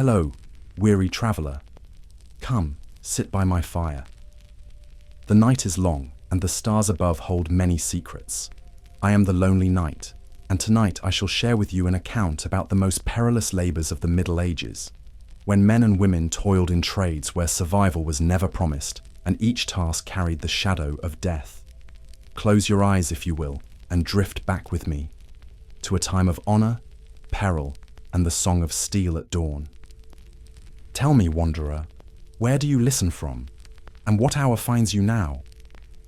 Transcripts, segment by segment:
Hello, weary traveller. Come, sit by my fire. The night is long, and the stars above hold many secrets. I am the lonely knight, and tonight I shall share with you an account about the most perilous labours of the Middle Ages, when men and women toiled in trades where survival was never promised, and each task carried the shadow of death. Close your eyes, if you will, and drift back with me to a time of honour, peril, and the song of steel at dawn. Tell me, wanderer, where do you listen from, and what hour finds you now?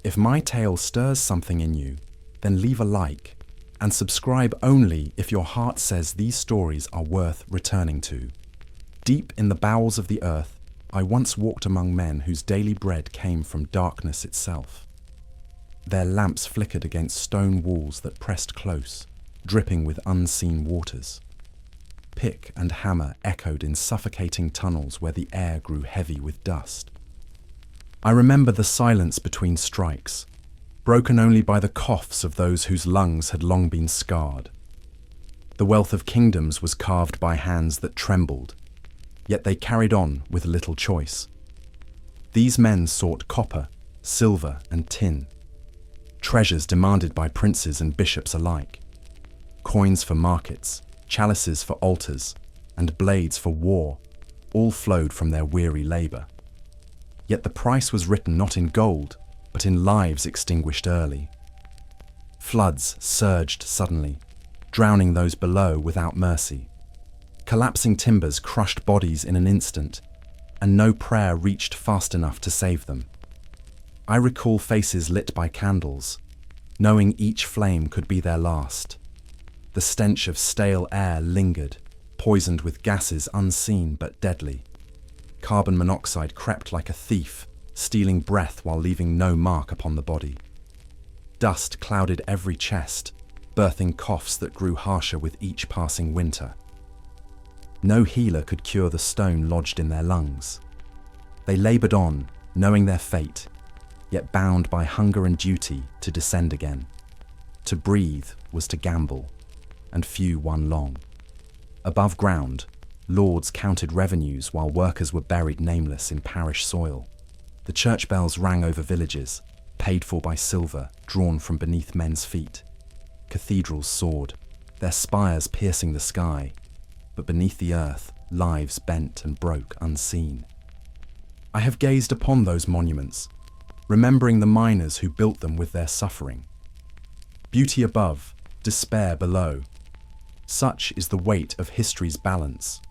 If my tale stirs something in you, then leave a like, and subscribe only if your heart says these stories are worth returning to. Deep in the bowels of the earth, I once walked among men whose daily bread came from darkness itself. Their lamps flickered against stone walls that pressed close, dripping with unseen waters. Pick and hammer echoed in suffocating tunnels where the air grew heavy with dust. I remember the silence between strikes, broken only by the coughs of those whose lungs had long been scarred. The wealth of kingdoms was carved by hands that trembled, yet they carried on with little choice. These men sought copper, silver, and tin, treasures demanded by princes and bishops alike. Coins for markets, chalices for altars, and blades for war, all flowed from their weary labour. Yet the price was written not in gold, but in lives extinguished early. Floods surged suddenly, drowning those below without mercy. Collapsing timbers crushed bodies in an instant, and no prayer reached fast enough to save them. I recall faces lit by candles, knowing each flame could be their last. The stench of stale air lingered, poisoned with gases unseen but deadly. Carbon monoxide crept like a thief, stealing breath while leaving no mark upon the body. Dust clouded every chest, birthing coughs that grew harsher with each passing winter. No healer could cure the stone lodged in their lungs. They laboured on, knowing their fate, yet bound by hunger and duty to descend again. To breathe was to gamble, and few won long. Above ground, lords counted revenues while workers were buried nameless in parish soil. The church bells rang over villages, paid for by silver drawn from beneath men's feet. Cathedrals soared, their spires piercing the sky, but beneath the earth, lives bent and broke unseen. I have gazed upon those monuments, remembering the miners who built them with their suffering. Beauty above, despair below. Such is the weight of history's balance.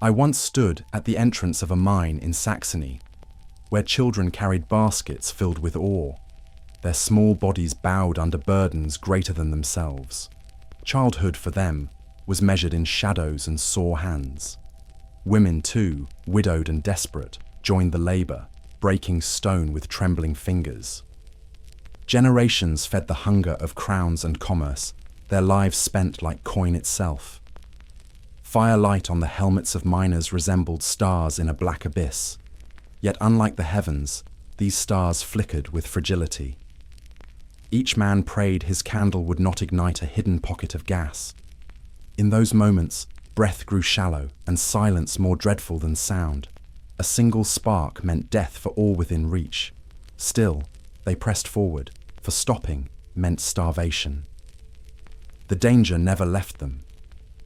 I once stood at the entrance of a mine in Saxony, where children carried baskets filled with ore, their small bodies bowed under burdens greater than themselves. Childhood for them was measured in shadows and sore hands. Women too, widowed and desperate, joined the labour, breaking stone with trembling fingers. Generations fed the hunger of crowns and commerce, their lives spent like coin itself. Firelight on the helmets of miners resembled stars in a black abyss, yet unlike the heavens, these stars flickered with fragility. Each man prayed his candle would not ignite a hidden pocket of gas. In those moments, breath grew shallow and silence more dreadful than sound. A single spark meant death for all within reach. Still, they pressed forward, for stopping meant starvation. The danger never left them,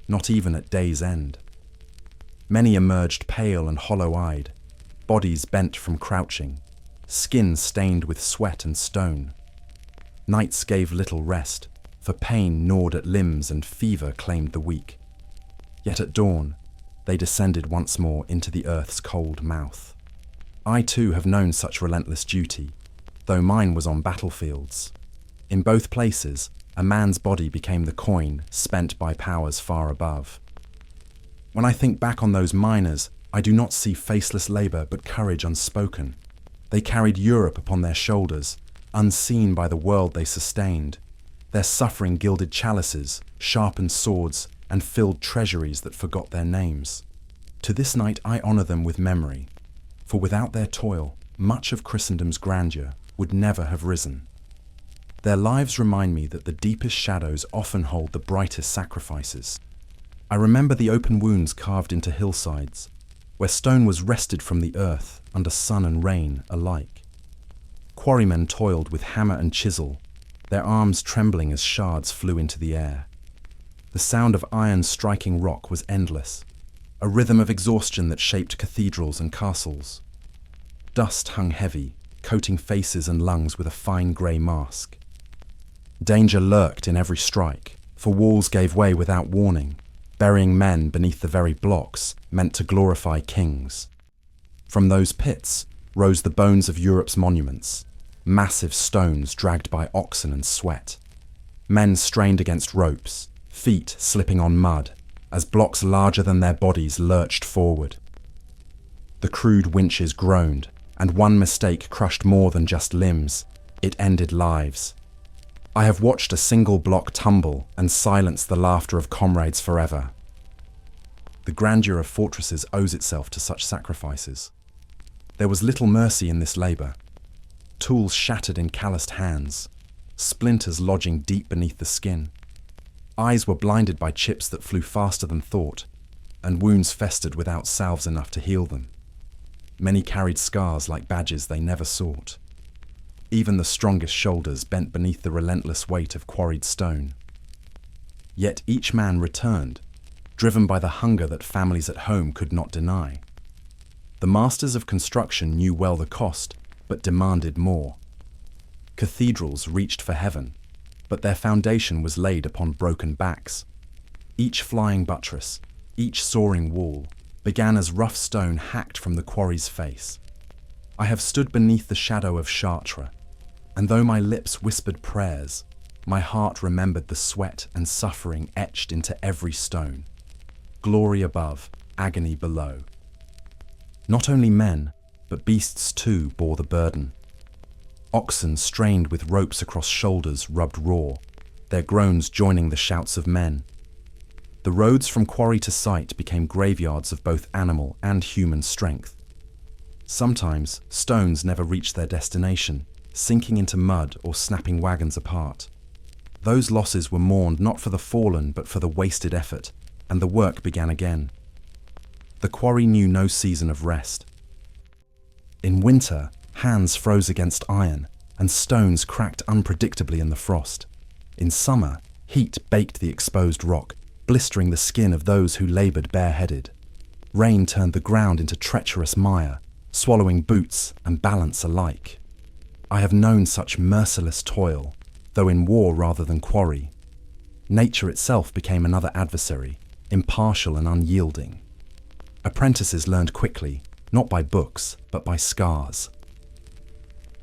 not even at day's end. Many emerged pale and hollow-eyed, bodies bent from crouching, skin stained with sweat and stone. Nights gave little rest, for pain gnawed at limbs and fever claimed the weak. Yet at dawn, they descended once more into the earth's cold mouth. I too have known such relentless duty, though mine was on battlefields. In both places, a man's body became the coin spent by powers far above. When I think back on those miners, I do not see faceless labour but courage unspoken. They carried Europe upon their shoulders, unseen by the world they sustained. Their suffering gilded chalices, sharpened swords, and filled treasuries that forgot their names. To this night I honour them with memory, for without their toil, much of Christendom's grandeur would never have risen. Their lives remind me that the deepest shadows often hold the brightest sacrifices. I remember the open wounds carved into hillsides, where stone was wrested from the earth under sun and rain alike. Quarrymen toiled with hammer and chisel, their arms trembling as shards flew into the air. The sound of iron striking rock was endless, a rhythm of exhaustion that shaped cathedrals and castles. Dust hung heavy, coating faces and lungs with a fine grey mask. Danger lurked in every strike, for walls gave way without warning, burying men beneath the very blocks meant to glorify kings. From those pits rose the bones of Europe's monuments, massive stones dragged by oxen and sweat. Men strained against ropes, feet slipping on mud, as blocks larger than their bodies lurched forward. The crude winches groaned, and one mistake crushed more than just limbs. It ended lives. I have watched a single block tumble and silenced the laughter of comrades forever. The grandeur of fortresses owes itself to such sacrifices. There was little mercy in this labour. Tools shattered in calloused hands, splinters lodging deep beneath the skin. Eyes were blinded by chips that flew faster than thought, and wounds festered without salves enough to heal them. Many carried scars like badges they never sought. Even the strongest shoulders bent beneath the relentless weight of quarried stone. Yet each man returned, driven by the hunger that families at home could not deny. The masters of construction knew well the cost, but demanded more. Cathedrals reached for heaven, but their foundation was laid upon broken backs. Each flying buttress, each soaring wall, began as rough stone hacked from the quarry's face. I have stood beneath the shadow of Chartres, and though my lips whispered prayers, my heart remembered the sweat and suffering etched into every stone. Glory above, agony below. Not only men, but beasts too bore the burden. Oxen strained with ropes across shoulders rubbed raw, their groans joining the shouts of men. The roads from quarry to site became graveyards of both animal and human strength. Sometimes stones never reached their destination, sinking into mud or snapping wagons apart. Those losses were mourned not for the fallen but for the wasted effort, and the work began again. The quarry knew no season of rest. In winter, hands froze against iron, and stones cracked unpredictably in the frost. In summer, heat baked the exposed rock, blistering the skin of those who laboured bareheaded. Rain turned the ground into treacherous mire, swallowing boots and balance alike. I have known such merciless toil, though in war rather than quarry. Nature itself became another adversary, impartial and unyielding. Apprentices learned quickly, not by books, but by scars.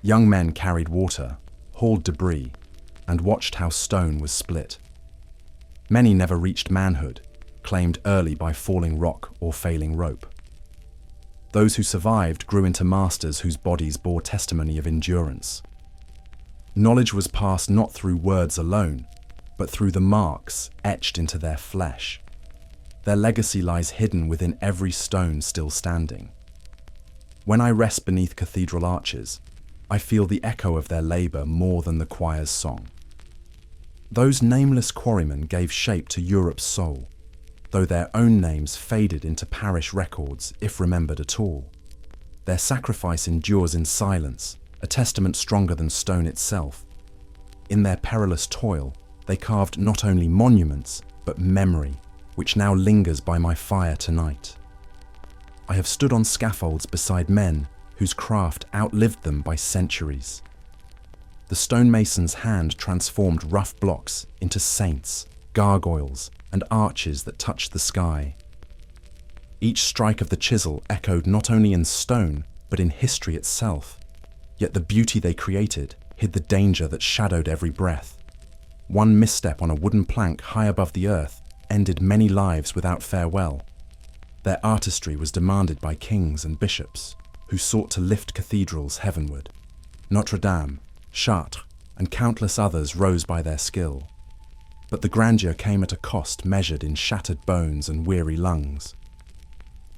Young men carried water, hauled debris, and watched how stone was split. Many never reached manhood, claimed early by falling rock or failing rope. Those who survived grew into masters whose bodies bore testimony of endurance. Knowledge was passed not through words alone, but through the marks etched into their flesh. Their legacy lies hidden within every stone still standing. When I rest beneath cathedral arches, I feel the echo of their labour more than the choir's song. Those nameless quarrymen gave shape to Europe's soul, though their own names faded into parish records if remembered at all. Their sacrifice endures in silence, a testament stronger than stone itself. In their perilous toil, they carved not only monuments, but memory, which now lingers by my fire tonight. I have stood on scaffolds beside men whose craft outlived them by centuries. The stonemason's hand transformed rough blocks into saints, gargoyles, and arches that touched the sky. Each strike of the chisel echoed not only in stone, but in history itself. Yet the beauty they created hid the danger that shadowed every breath. One misstep on a wooden plank high above the earth ended many lives without farewell. Their artistry was demanded by kings and bishops, who sought to lift cathedrals heavenward. Notre Dame, Chartres, and countless others rose by their skill. But the grandeur came at a cost measured in shattered bones and weary lungs.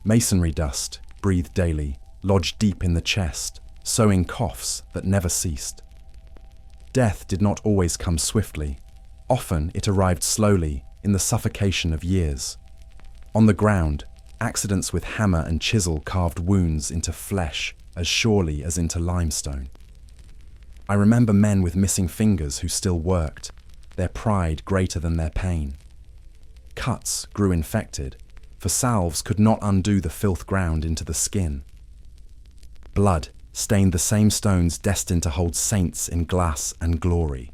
Masonry dust, breathed daily, lodged deep in the chest, sowing coughs that never ceased. Death did not always come swiftly. Often it arrived slowly, in the suffocation of years. On the ground, accidents with hammer and chisel carved wounds into flesh as surely as into limestone. I remember men with missing fingers who still worked, their pride greater than their pain. Cuts grew infected, for salves could not undo the filth ground into the skin. Blood stained the same stones destined to hold saints in glass and glory.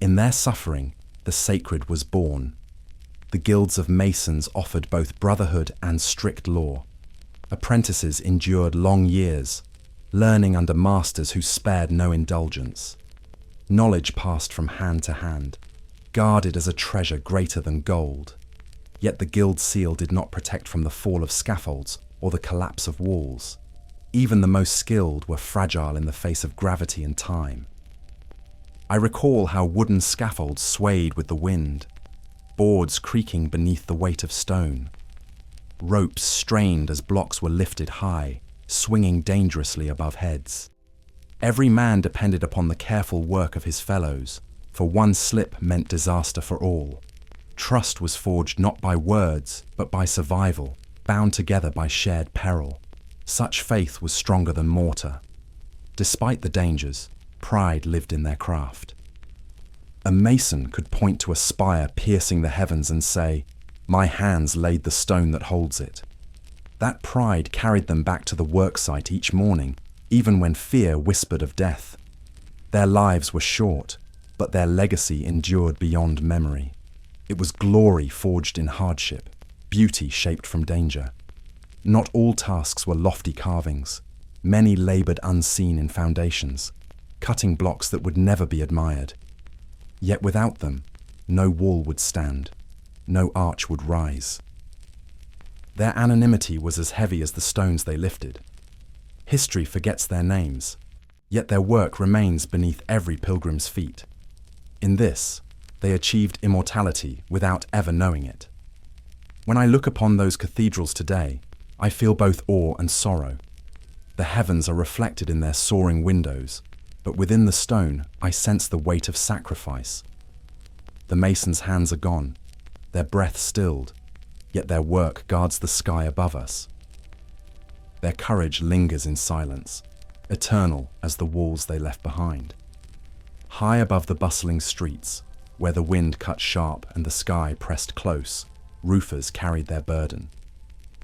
In their suffering, the sacred was born. The guilds of masons offered both brotherhood and strict law. Apprentices endured long years, learning under masters who spared no indulgence. Knowledge passed from hand to hand, guarded as a treasure greater than gold. Yet the guild seal did not protect from the fall of scaffolds or the collapse of walls. Even the most skilled were fragile in the face of gravity and time. I recall how wooden scaffolds swayed with the wind, boards creaking beneath the weight of stone. Ropes strained as blocks were lifted high, swinging dangerously above heads. Every man depended upon the careful work of his fellows, for one slip meant disaster for all. Trust was forged not by words, but by survival, bound together by shared peril. Such faith was stronger than mortar. Despite the dangers, pride lived in their craft. A mason could point to a spire piercing the heavens and say, "My hands laid the stone that holds it." That pride carried them back to the worksite each morning, even when fear whispered of death. Their lives were short, but their legacy endured beyond memory. It was glory forged in hardship, beauty shaped from danger. Not all tasks were lofty carvings. Many labored unseen in foundations, cutting blocks that would never be admired. Yet without them, no wall would stand, no arch would rise. Their anonymity was as heavy as the stones they lifted. History forgets their names, yet their work remains beneath every pilgrim's feet. In this, they achieved immortality without ever knowing it. When I look upon those cathedrals today, I feel both awe and sorrow. The heavens are reflected in their soaring windows, but within the stone I sense the weight of sacrifice. The masons' hands are gone, their breath stilled, yet their work guards the sky above us. Their courage lingers in silence, eternal as the walls they left behind. High above the bustling streets, where the wind cut sharp and the sky pressed close, roofers carried their burden.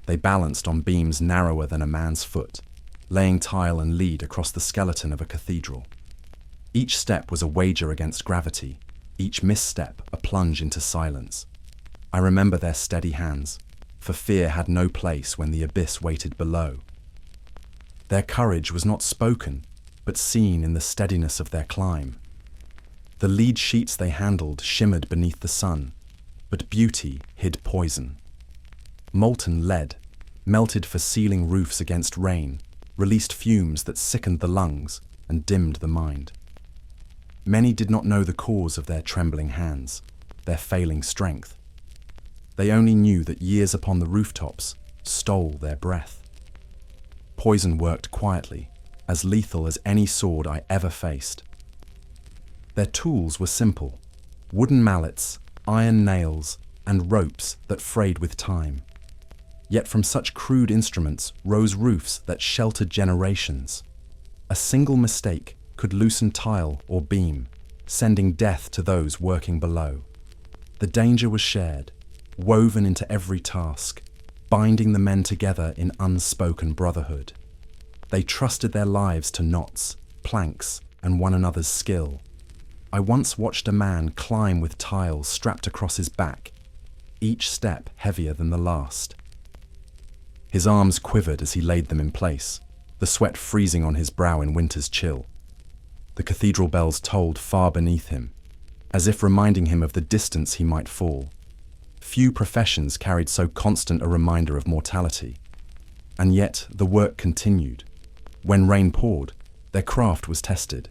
They balanced on beams narrower than a man's foot, laying tile and lead across the skeleton of a cathedral. Each step was a wager against gravity, each misstep a plunge into silence. I remember their steady hands, for fear had no place when the abyss waited below. Their courage was not spoken, but seen in the steadiness of their climb. The lead sheets they handled shimmered beneath the sun, but beauty hid poison. Molten lead, melted for sealing roofs against rain, released fumes that sickened the lungs and dimmed the mind. Many did not know the cause of their trembling hands, their failing strength. They only knew that years upon the rooftops stole their breath. Poison worked quietly, as lethal as any sword I ever faced. Their tools were simple: wooden mallets, iron nails, and ropes that frayed with time. Yet from such crude instruments rose roofs that sheltered generations. A single mistake could loosen tile or beam, sending death to those working below. The danger was shared, woven into every task, binding the men together in unspoken brotherhood. They trusted their lives to knots, planks, and one another's skill. I once watched a man climb with tiles strapped across his back, each step heavier than the last. His arms quivered as he laid them in place, the sweat freezing on his brow in winter's chill. The cathedral bells tolled far beneath him, as if reminding him of the distance he might fall. Few professions carried so constant a reminder of mortality. And yet the work continued. When rain poured, their craft was tested.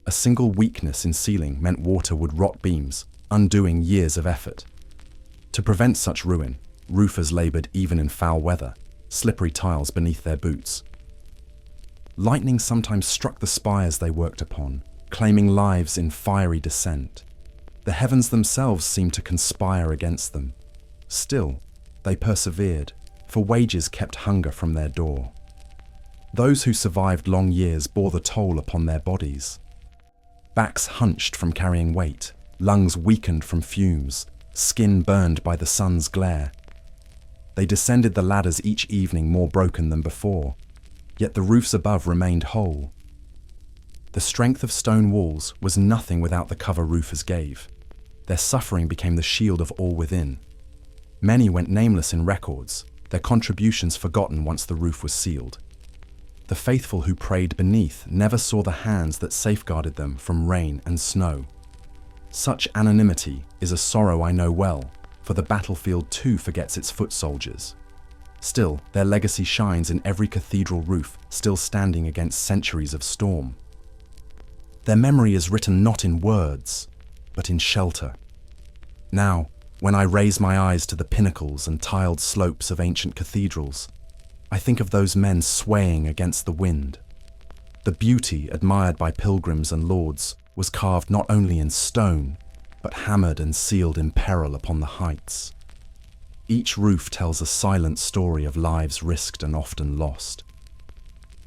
A single weakness in sealing meant water would rot beams, undoing years of effort. To prevent such ruin, roofers labored even in foul weather, slippery tiles beneath their boots. Lightning sometimes struck the spires they worked upon, claiming lives in fiery descent. The heavens themselves seemed to conspire against them. Still, They persevered, for wages kept hunger from their door. Those who survived long years bore the toll upon their bodies. Backs hunched from carrying weight, lungs weakened from fumes, skin burned by the sun's glare. They descended the ladders each evening more broken than before, yet the roofs above remained whole. The strength of stone walls was nothing without the cover roofers gave. Their suffering became the shield of all within. Many went nameless in records, their contributions forgotten once the roof was sealed. The faithful who prayed beneath never saw the hands that safeguarded them from rain and snow. Such anonymity is a sorrow I know well, for the battlefield too forgets its foot soldiers. Still, their legacy shines in every cathedral roof, still standing against centuries of storm. Their memory is written not in words, but in shelter. Now, when I raise my eyes to the pinnacles and tiled slopes of ancient cathedrals, I think of those men swaying against the wind. The beauty admired by pilgrims and lords was carved not only in stone, but hammered and sealed in peril upon the heights. Each roof tells a silent story of lives risked and often lost.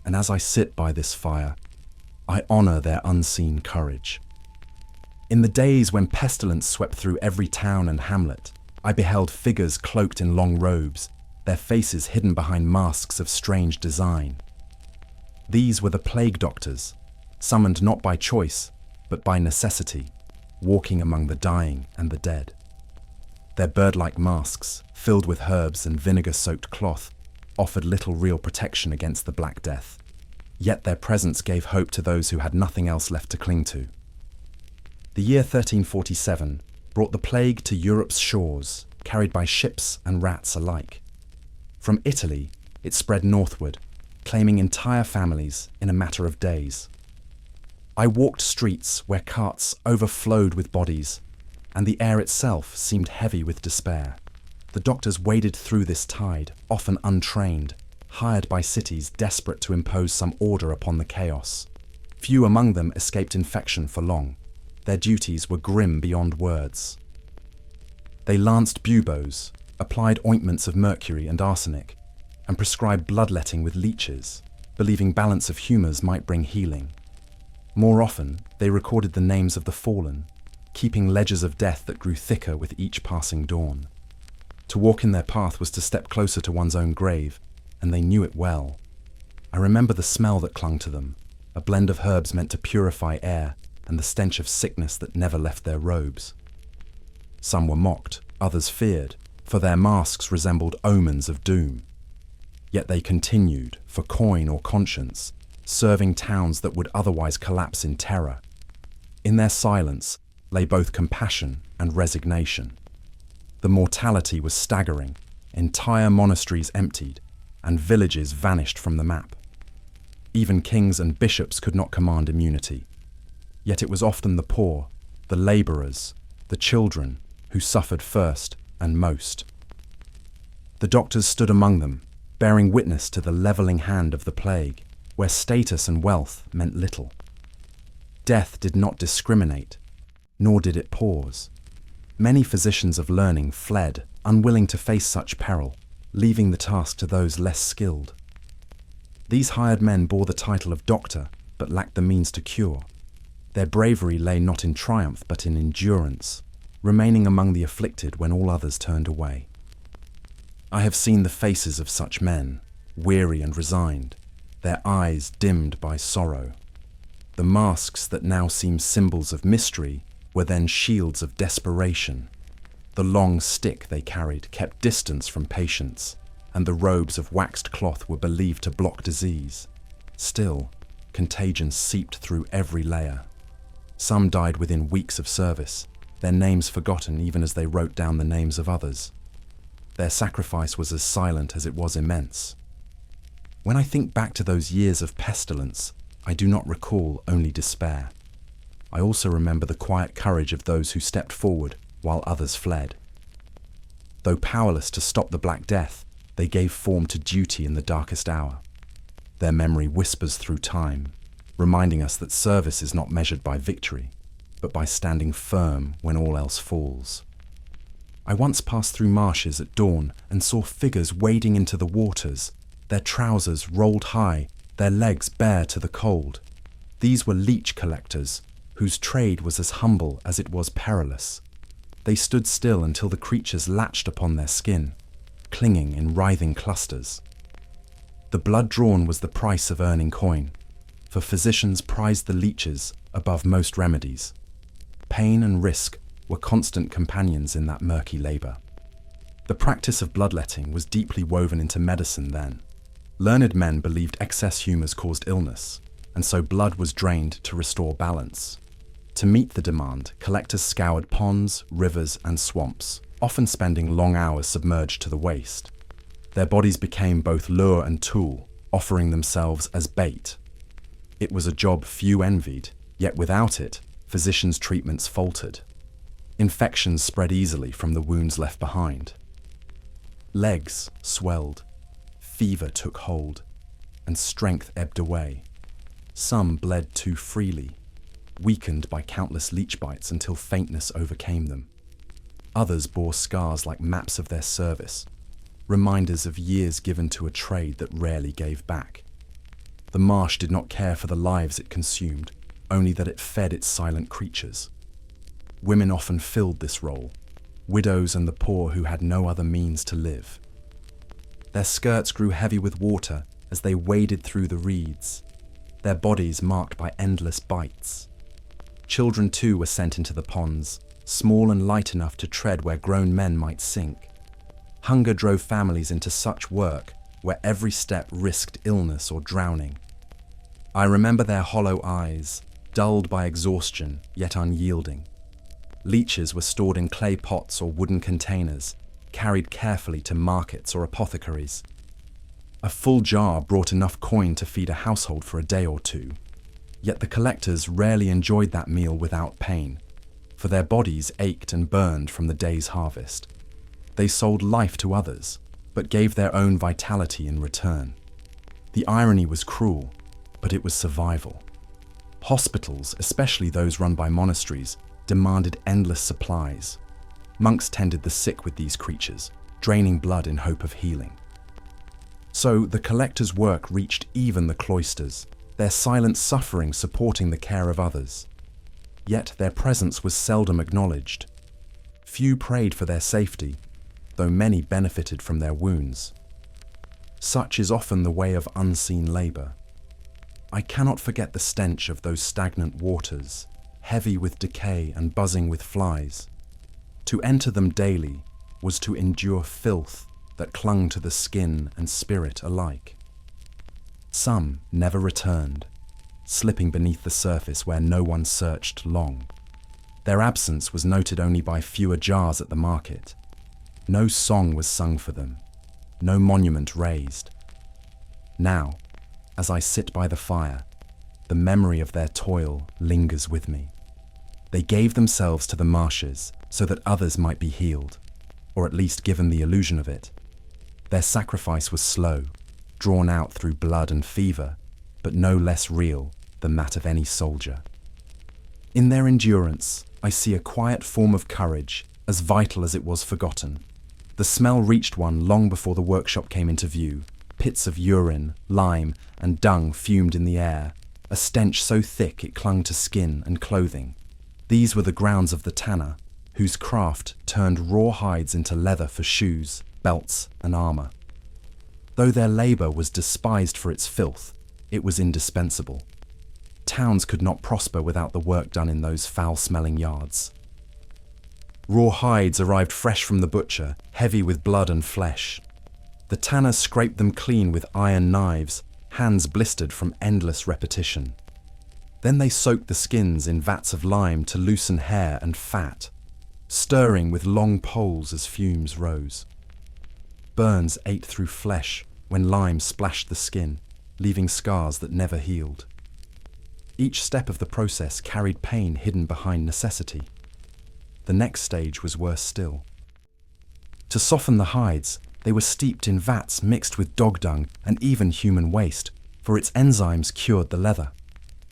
And as I sit by this fire, I honor their unseen courage. In the days when pestilence swept through every town and hamlet, I beheld figures cloaked in long robes, their faces hidden behind masks of strange design. These were the plague doctors, summoned not by choice, but by necessity, walking among the dying and the dead. Their bird-like masks, filled with herbs and vinegar-soaked cloth, offered little real protection against the Black Death. Yet their presence gave hope to those who had nothing else left to cling to. The year 1347 brought the plague to Europe's shores, carried by ships and rats alike. From Italy, it spread northward, claiming entire families in a matter of days. I walked streets where carts overflowed with bodies, and the air itself seemed heavy with despair. The doctors waded through this tide, often untrained, hired by cities desperate to impose some order upon the chaos. Few among them escaped infection for long. Their duties were grim beyond words. They lanced buboes, applied ointments of mercury and arsenic, and prescribed bloodletting with leeches, believing balance of humours might bring healing. More often, they recorded the names of the fallen, keeping ledgers of death that grew thicker with each passing dawn. To walk in their path was to step closer to one's own grave, and they knew it well. I remember the smell that clung to them, a blend of herbs meant to purify air, and the stench of sickness that never left their robes. Some were mocked, others feared, for their masks resembled omens of doom. Yet they continued, for coin or conscience, serving towns that would otherwise collapse in terror. In their silence lay both compassion and resignation. The mortality was staggering, entire monasteries emptied, and villages vanished from the map. Even kings and bishops could not command immunity. Yet it was often the poor, the labourers, the children who suffered first and most. The doctors stood among them, bearing witness to the levelling hand of the plague, where status and wealth meant little. Death did not discriminate, nor did it pause. Many physicians of learning fled, unwilling to face such peril, leaving the task to those less skilled. These hired men bore the title of doctor, but lacked the means to cure. Their bravery lay not in triumph, but in endurance, remaining among the afflicted when all others turned away. I have seen the faces of such men, weary and resigned, their eyes dimmed by sorrow. The masks that now seem symbols of mystery were then shields of desperation. The long stick they carried kept distance from patients, and the robes of waxed cloth were believed to block disease. Still, contagion seeped through every layer. Some died within weeks of service, their names forgotten even as they wrote down the names of others. Their sacrifice was as silent as it was immense. When I think back to those years of pestilence, I do not recall only despair. I also remember the quiet courage of those who stepped forward while others fled. Though powerless to stop the Black Death, they gave form to duty in the darkest hour. Their memory whispers through time, reminding us that service is not measured by victory, but by standing firm when all else falls. I once passed through marshes at dawn and saw figures wading into the waters, their trousers rolled high, their legs bare to the cold. These were leech collectors, whose trade was as humble as it was perilous. They stood still until the creatures latched upon their skin, clinging in writhing clusters. The blood drawn was the price of earning coin, for physicians prized the leeches above most remedies. Pain and risk were constant companions in that murky labour. The practice of bloodletting was deeply woven into medicine then. Learned men believed excess humours caused illness, and so blood was drained to restore balance. To meet the demand, collectors scoured ponds, rivers, and swamps, often spending long hours submerged to the waist. Their bodies became both lure and tool, offering themselves as bait. It was a job few envied, yet without it, physicians' treatments faltered. Infections spread easily from the wounds left behind. Legs swelled, fever took hold, and strength ebbed away. Some bled too freely, weakened by countless leech bites until faintness overcame them. Others bore scars like maps of their service, reminders of years given to a trade that rarely gave back. The marsh did not care for the lives it consumed, only that it fed its silent creatures. Women often filled this role, widows and the poor who had no other means to live. Their skirts grew heavy with water as they waded through the reeds, their bodies marked by endless bites. Children too were sent into the ponds, small and light enough to tread where grown men might sink. Hunger drove families into such work where every step risked illness or drowning. I remember their hollow eyes, dulled by exhaustion yet unyielding. Leeches were stored in clay pots or wooden containers, carried carefully to markets or apothecaries. A full jar brought enough coin to feed a household for a day or two. Yet the collectors rarely enjoyed that meal without pain, for their bodies ached and burned from the day's harvest. They sold life to others, but gave their own vitality in return. The irony was cruel, but it was survival. Hospitals, especially those run by monasteries, demanded endless supplies. Monks tended the sick with these creatures, draining blood in hope of healing. So the collectors' work reached even the cloisters, their silent suffering supporting the care of others. Yet their presence was seldom acknowledged. Few prayed for their safety, though many benefited from their wounds. Such is often the way of unseen labour. I cannot forget the stench of those stagnant waters, heavy with decay and buzzing with flies. To enter them daily was to endure filth that clung to the skin and spirit alike. Some never returned, slipping beneath the surface where no one searched long. Their absence was noted only by fewer jars at the market. No song was sung for them, no monument raised. Now, as I sit by the fire, the memory of their toil lingers with me. They gave themselves to the marshes so that others might be healed, or at least given the illusion of it. Their sacrifice was slow, drawn out through blood and fever, but no less real than that of any soldier. In their endurance, I see a quiet form of courage, as vital as it was forgotten. The smell reached one long before the workshop came into view. Pits of urine, lime, and dung fumed in the air, a stench so thick it clung to skin and clothing. These were the grounds of the tanner, whose craft turned raw hides into leather for shoes, belts, and armour. Though their labour was despised for its filth, it was indispensable. Towns could not prosper without the work done in those foul-smelling yards. Raw hides arrived fresh from the butcher, heavy with blood and flesh. The tanner scraped them clean with iron knives, hands blistered from endless repetition. Then they soaked the skins in vats of lime to loosen hair and fat, stirring with long poles as fumes rose. Burns ate through flesh when lime splashed the skin, leaving scars that never healed. Each step of the process carried pain hidden behind necessity. The next stage was worse still. To soften the hides, they were steeped in vats mixed with dog dung and even human waste, for its enzymes cured the leather.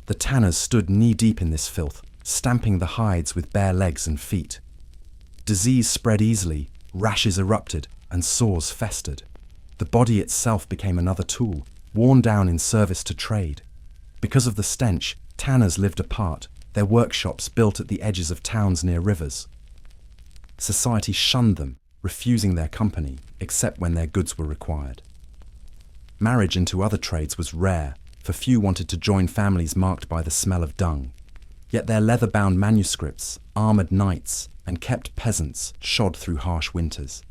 The tanners stood knee-deep in this filth, stamping the hides with bare legs and feet. Disease spread easily, rashes erupted, and sores festered. The body itself became another tool, worn down in service to trade. Because of the stench, tanners lived apart, their workshops built at the edges of towns near rivers. Society shunned them, refusing their company, except when their goods were required. Marriage into other trades was rare, for few wanted to join families marked by the smell of dung. Yet their leather-bound manuscripts, armoured knights, and kept peasants shod through harsh winters.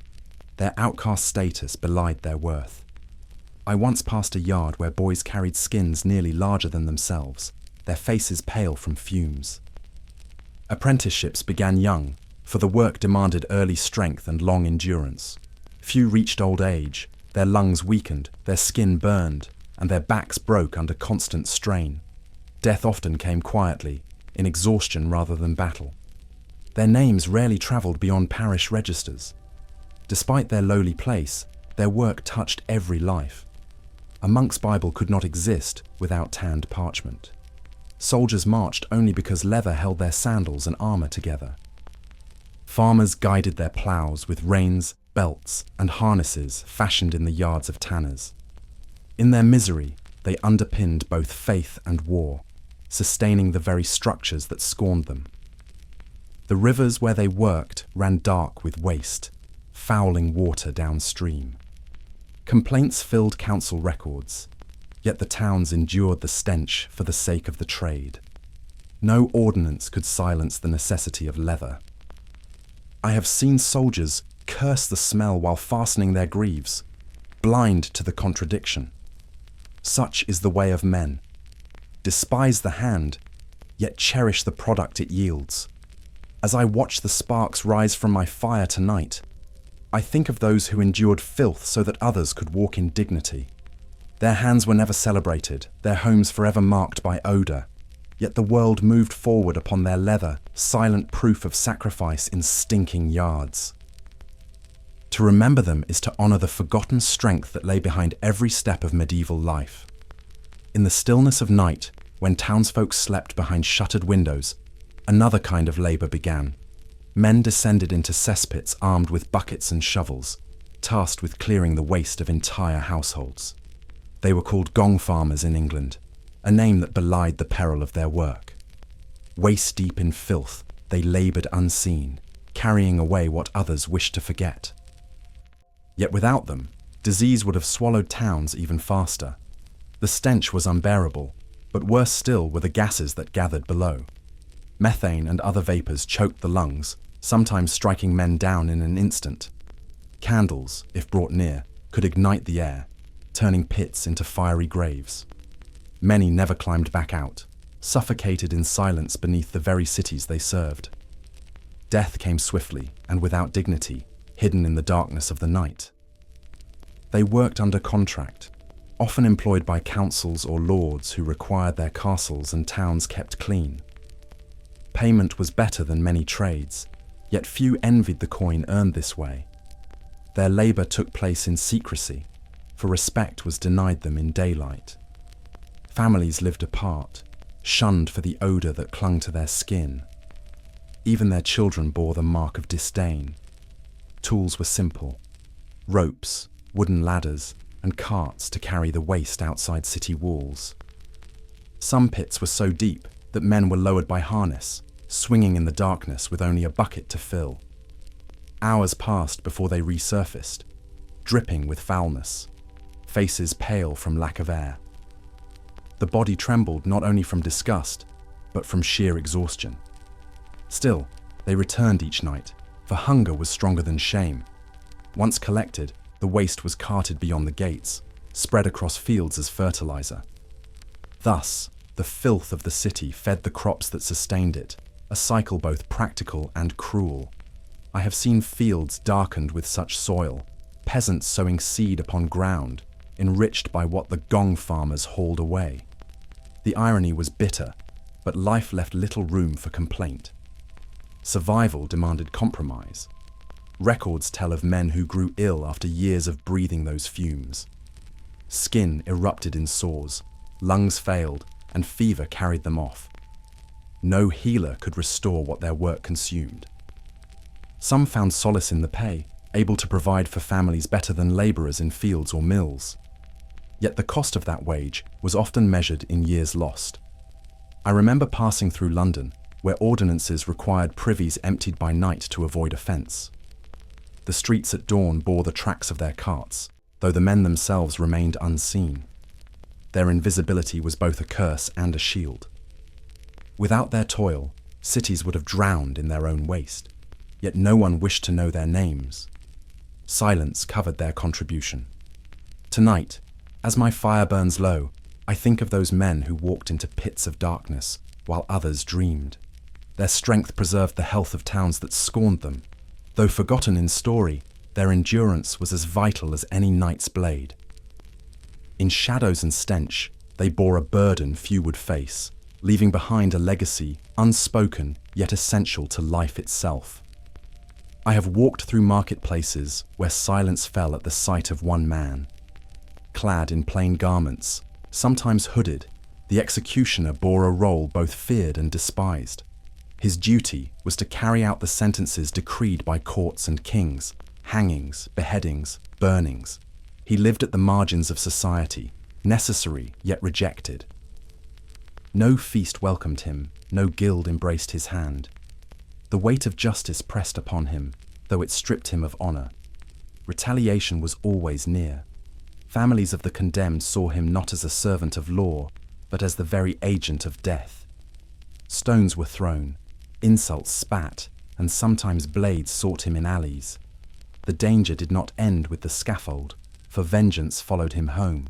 Their outcast status belied their worth. I once passed a yard where boys carried skins nearly larger than themselves, their faces pale from fumes. Apprenticeships began young, for the work demanded early strength and long endurance. Few reached old age, their lungs weakened, their skin burned, and their backs broke under constant strain. Death often came quietly, in exhaustion rather than battle. Their names rarely travelled beyond parish registers. Despite their lowly place, their work touched every life. A monk's Bible could not exist without tanned parchment. Soldiers marched only because leather held their sandals and armour together. Farmers guided their ploughs with reins, belts, and harnesses fashioned in the yards of tanners. In their misery, they underpinned both faith and war, sustaining the very structures that scorned them. The rivers where they worked ran dark with waste, fouling water downstream. Complaints filled council records, yet the towns endured the stench for the sake of the trade. No ordinance could silence the necessity of leather. I have seen soldiers curse the smell while fastening their greaves, blind to the contradiction. Such is the way of men. Despise the hand, yet cherish the product it yields. As I watch the sparks rise from my fire tonight, I think of those who endured filth so that others could walk in dignity. Their hands were never celebrated, their homes forever marked by odour, yet the world moved forward upon their leather, silent proof of sacrifice in stinking yards. To remember them is to honour the forgotten strength that lay behind every step of medieval life. In the stillness of night, when townsfolk slept behind shuttered windows, another kind of labour began. Men descended into cesspits armed with buckets and shovels, tasked with clearing the waste of entire households. They were called gong farmers in England, a name that belied the peril of their work. Waist-deep in filth, they laboured unseen, carrying away what others wished to forget. Yet without them, disease would have swallowed towns even faster. The stench was unbearable, but worse still were the gases that gathered below. Methane and other vapours choked the lungs, sometimes striking men down in an instant. Candles, if brought near, could ignite the air, turning pits into fiery graves. Many never climbed back out, suffocated in silence beneath the very cities they served. Death came swiftly and without dignity, hidden in the darkness of the night. They worked under contract, often employed by councils or lords who required their castles and towns kept clean. Payment was better than many trades, yet few envied the coin earned this way. Their labour took place in secrecy, for respect was denied them in daylight. Families lived apart, shunned for the odour that clung to their skin. Even their children bore the mark of disdain. Tools were simple: ropes, wooden ladders, and carts to carry the waste outside city walls. Some pits were so deep that men were lowered by harness, swinging in the darkness with only a bucket to fill. Hours passed before they resurfaced, dripping with foulness, faces pale from lack of air. The body trembled not only from disgust, but from sheer exhaustion. Still, they returned each night, for hunger was stronger than shame. Once collected, the waste was carted beyond the gates, spread across fields as fertilizer. Thus, the filth of the city fed the crops that sustained it, a cycle both practical and cruel. I have seen fields darkened with such soil, peasants sowing seed upon ground, enriched by what the gong farmers hauled away. The irony was bitter, but life left little room for complaint. Survival demanded compromise. Records tell of men who grew ill after years of breathing those fumes. Skin erupted in sores, lungs failed, and fever carried them off. No healer could restore what their work consumed. Some found solace in the pay, able to provide for families better than laborers in fields or mills. Yet the cost of that wage was often measured in years lost. I remember passing through London, where ordinances required privies emptied by night to avoid offence. The streets at dawn bore the tracks of their carts, though the men themselves remained unseen. Their invisibility was both a curse and a shield. Without their toil, cities would have drowned in their own waste, yet no one wished to know their names. Silence covered their contribution. Tonight, as my fire burns low, I think of those men who walked into pits of darkness while others dreamed. Their strength preserved the health of towns that scorned them. Though forgotten in story, their endurance was as vital as any knight's blade. In shadows and stench, they bore a burden few would face, leaving behind a legacy unspoken yet essential to life itself. I have walked through marketplaces where silence fell at the sight of one man. Clad in plain garments, sometimes hooded, the executioner bore a role both feared and despised. His duty was to carry out the sentences decreed by courts and kings, hangings, beheadings, burnings. He lived at the margins of society, necessary yet rejected. No feast welcomed him, no guild embraced his hand. The weight of justice pressed upon him, though it stripped him of honour. Retaliation was always near. Families of the condemned saw him not as a servant of law, but as the very agent of death. Stones were thrown, insults spat, and sometimes blades sought him in alleys. The danger did not end with the scaffold, for vengeance followed him home.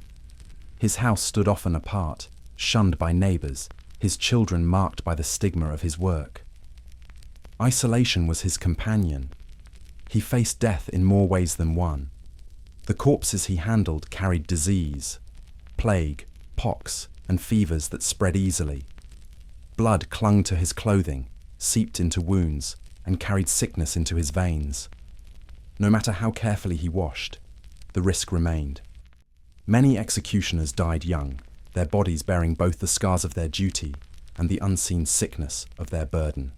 His house stood often apart, shunned by neighbours, his children marked by the stigma of his work. Isolation was his companion. He faced death in more ways than one. The corpses he handled carried disease, plague, pox, and fevers that spread easily. Blood clung to his clothing, seeped into wounds, and carried sickness into his veins. No matter how carefully he washed, the risk remained. Many executioners died young, their bodies bearing both the scars of their duty and the unseen sickness of their burden.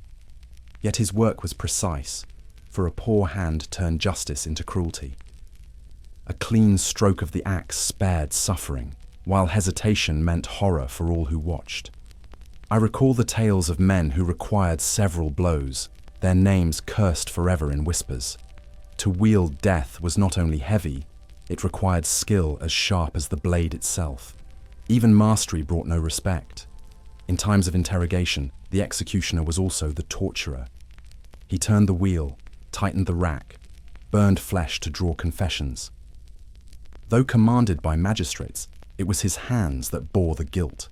Yet his work was precise, for a poor hand turned justice into cruelty. A clean stroke of the axe spared suffering, while hesitation meant horror for all who watched. I recall the tales of men who required several blows, their names cursed forever in whispers. To wield death was not only heavy, it required skill as sharp as the blade itself. Even mastery brought no respect. In times of interrogation, the executioner was also the torturer. He turned the wheel, tightened the rack, burned flesh to draw confessions. Though commanded by magistrates, it was his hands that bore the guilt.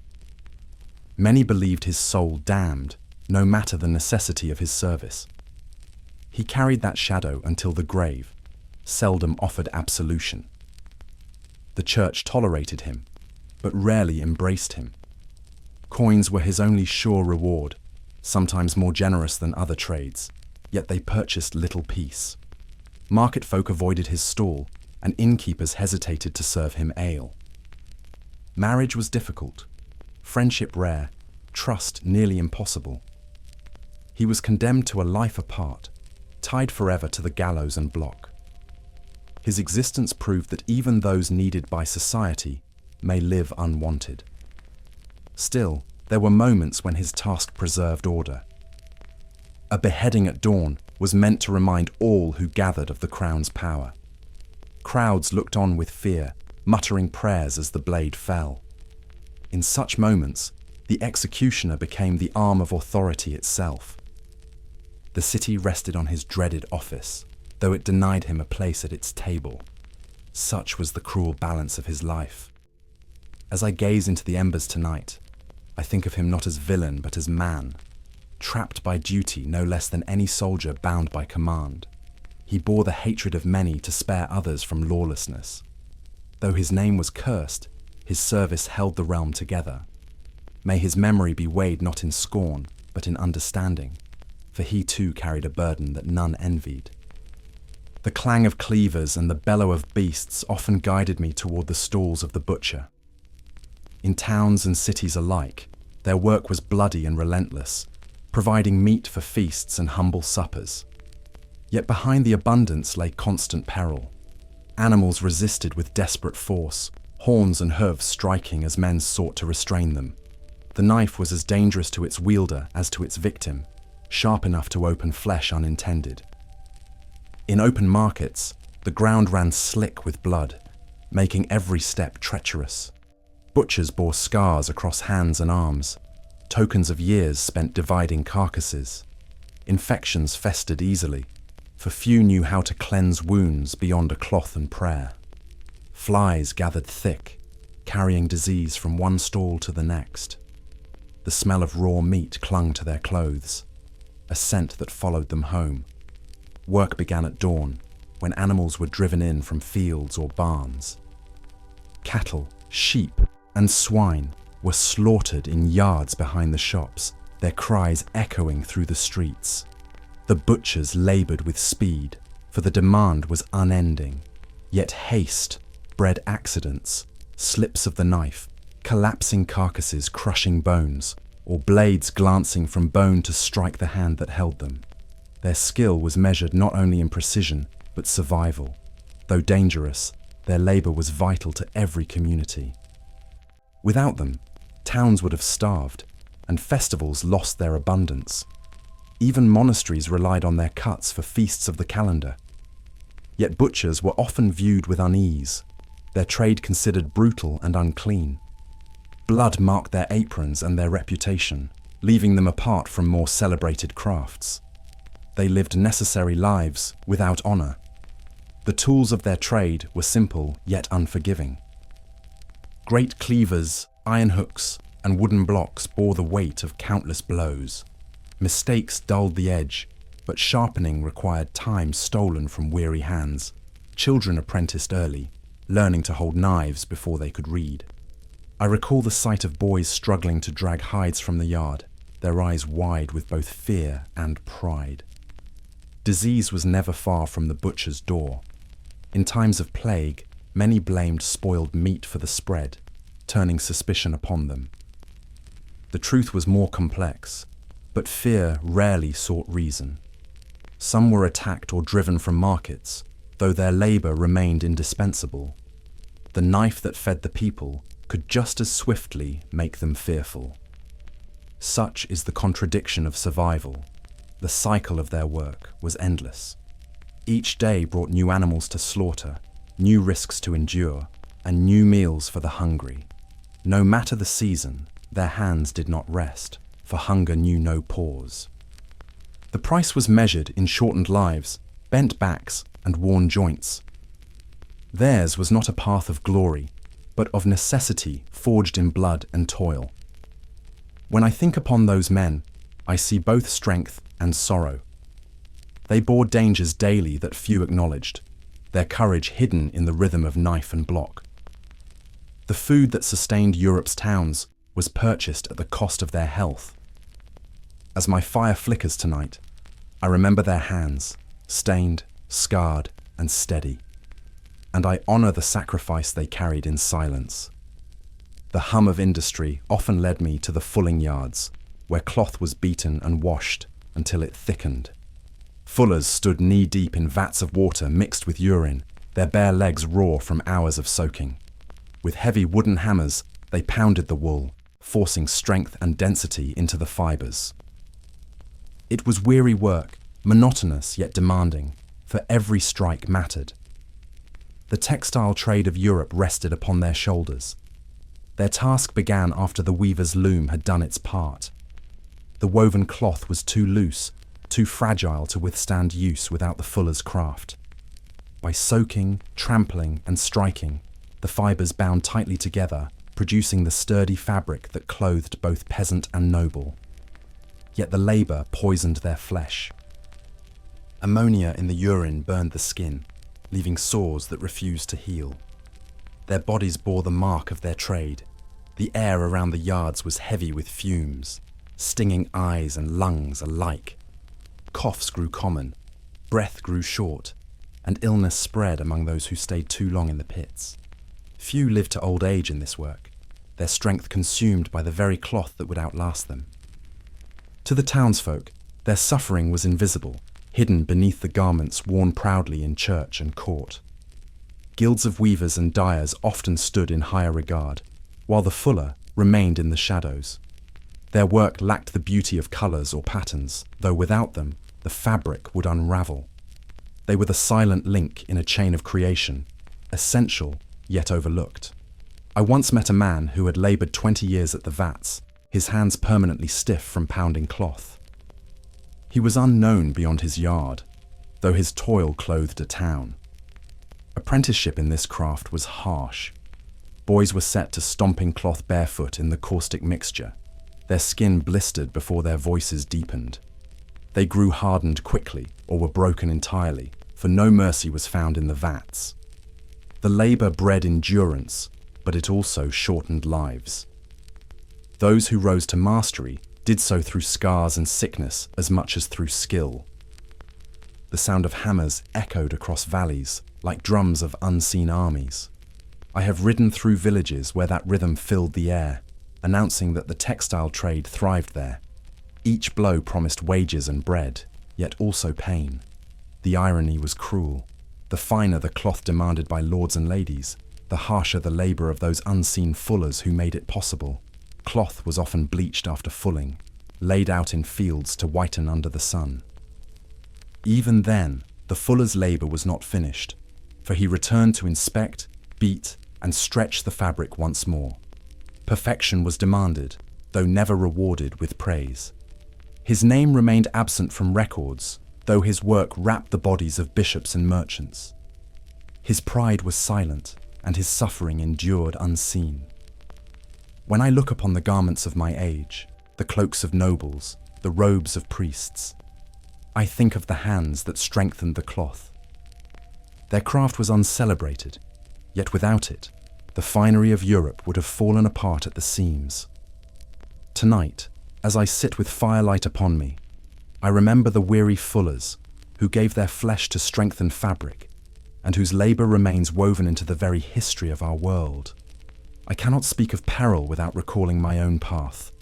Many believed his soul damned, no matter the necessity of his service. He carried that shadow until the grave, seldom offered absolution. The church tolerated him, but rarely embraced him. Coins were his only sure reward, sometimes more generous than other trades, yet they purchased little peace. Market folk avoided his stall, and innkeepers hesitated to serve him ale. Marriage was difficult, friendship rare, trust nearly impossible. He was condemned to a life apart, tied forever to the gallows and block. His existence proved that even those needed by society may live unwanted. Still, there were moments when his task preserved order. A beheading at dawn was meant to remind all who gathered of the crown's power. Crowds looked on with fear, muttering prayers as the blade fell. In such moments, the executioner became the arm of authority itself. The city rested on his dreaded office, though it denied him a place at its table. Such was the cruel balance of his life. As I gaze into the embers tonight, I think of him not as villain but as man, trapped by duty no less than any soldier bound by command. He bore the hatred of many to spare others from lawlessness. Though his name was cursed, his service held the realm together. May his memory be weighed not in scorn, but in understanding, for he too carried a burden that none envied. The clang of cleavers and the bellow of beasts often guided me toward the stalls of the butcher. In towns and cities alike, their work was bloody and relentless, providing meat for feasts and humble suppers. Yet behind the abundance lay constant peril. Animals resisted with desperate force, horns and hooves striking as men sought to restrain them. The knife was as dangerous to its wielder as to its victim, sharp enough to open flesh unintended. In open markets, the ground ran slick with blood, making every step treacherous. Butchers bore scars across hands and arms, tokens of years spent dividing carcasses. Infections festered easily, for few knew how to cleanse wounds beyond a cloth and prayer. Flies gathered thick, carrying disease from one stall to the next. The smell of raw meat clung to their clothes, a scent that followed them home. Work began at dawn, when animals were driven in from fields or barns. Cattle, sheep, and swine were slaughtered in yards behind the shops, their cries echoing through the streets. The butchers laboured with speed, for the demand was unending. Yet haste bred accidents, slips of the knife, collapsing carcasses crushing bones, or blades glancing from bone to strike the hand that held them. Their skill was measured not only in precision, but survival. Though dangerous, their labour was vital to every community. Without them, towns would have starved, and festivals lost their abundance. Even monasteries relied on their cuts for feasts of the calendar. Yet butchers were often viewed with unease, their trade considered brutal and unclean. Blood marked their aprons and their reputation, leaving them apart from more celebrated crafts. They lived necessary lives without honour. The tools of their trade were simple yet unforgiving. Great cleavers, iron hooks, and wooden blocks bore the weight of countless blows. Mistakes dulled the edge, but sharpening required time stolen from weary hands. Children apprenticed early, learning to hold knives before they could read. I recall the sight of boys struggling to drag hides from the yard, their eyes wide with both fear and pride. Disease was never far from the butcher's door. In times of plague, many blamed spoiled meat for the spread, turning suspicion upon them. The truth was more complex, but fear rarely sought reason. Some were attacked or driven from markets, though their labour remained indispensable. The knife that fed the people could just as swiftly make them fearful. Such is the contradiction of survival. The cycle of their work was endless. Each day brought new animals to slaughter, new risks to endure, and new meals for the hungry. No matter the season, their hands did not rest, for hunger knew no pause. The price was measured in shortened lives, bent backs, and worn joints. Theirs was not a path of glory, but of necessity forged in blood and toil. When I think upon those men, I see both strength and sorrow. They bore dangers daily that few acknowledged, their courage hidden in the rhythm of knife and block. The food that sustained Europe's towns was purchased at the cost of their health. As my fire flickers tonight, I remember their hands, stained, scarred, and steady, and I honour the sacrifice they carried in silence. The hum of industry often led me to the fulling yards, where cloth was beaten and washed until it thickened. Fullers stood knee-deep in vats of water mixed with urine, their bare legs raw from hours of soaking. With heavy wooden hammers, they pounded the wool, forcing strength and density into the fibres. It was weary work, monotonous yet demanding, for every strike mattered. The textile trade of Europe rested upon their shoulders. Their task began after the weaver's loom had done its part. The woven cloth was too loose, too fragile to withstand use without the fuller's craft. By soaking, trampling, and striking, the fibres bound tightly together, producing the sturdy fabric that clothed both peasant and noble. Yet the labour poisoned their flesh. Ammonia in the urine burned the skin, leaving sores that refused to heal. Their bodies bore the mark of their trade. The air around the yards was heavy with fumes, stinging eyes and lungs alike. Coughs grew common, breath grew short, and illness spread among those who stayed too long in the pits. Few lived to old age in this work, their strength consumed by the very cloth that would outlast them. To the townsfolk, their suffering was invisible, hidden beneath the garments worn proudly in church and court. Guilds of weavers and dyers often stood in higher regard, while the fuller remained in the shadows. Their work lacked the beauty of colours or patterns, though without them, the fabric would unravel. They were the silent link in a chain of creation, essential yet overlooked. I once met a man who had laboured 20 years at the vats, his hands permanently stiff from pounding cloth. He was unknown beyond his yard, though his toil clothed a town. Apprenticeship in this craft was harsh. Boys were set to stomping cloth barefoot in the caustic mixture. Their skin blistered before their voices deepened. They grew hardened quickly or were broken entirely, for no mercy was found in the vats. The labour bred endurance, but it also shortened lives. Those who rose to mastery did so through scars and sickness as much as through skill. The sound of hammers echoed across valleys like drums of unseen armies. I have ridden through villages where that rhythm filled the air, announcing that the textile trade thrived there. Each blow promised wages and bread, yet also pain. The irony was cruel. The finer the cloth demanded by lords and ladies, the harsher the labour of those unseen fullers who made it possible. Cloth was often bleached after fulling, laid out in fields to whiten under the sun. Even then, the fuller's labour was not finished, for he returned to inspect, beat, and stretch the fabric once more. Perfection was demanded, though never rewarded with praise. His name remained absent from records, though his work wrapped the bodies of bishops and merchants. His pride was silent, and his suffering endured unseen. When I look upon the garments of my age, the cloaks of nobles, the robes of priests, I think of the hands that strengthened the cloth. Their craft was uncelebrated, yet without it, the finery of Europe would have fallen apart at the seams. Tonight, as I sit with firelight upon me, I remember the weary fullers who gave their flesh to strengthen fabric, and whose labour remains woven into the very history of our world. I cannot speak of peril without recalling my own path,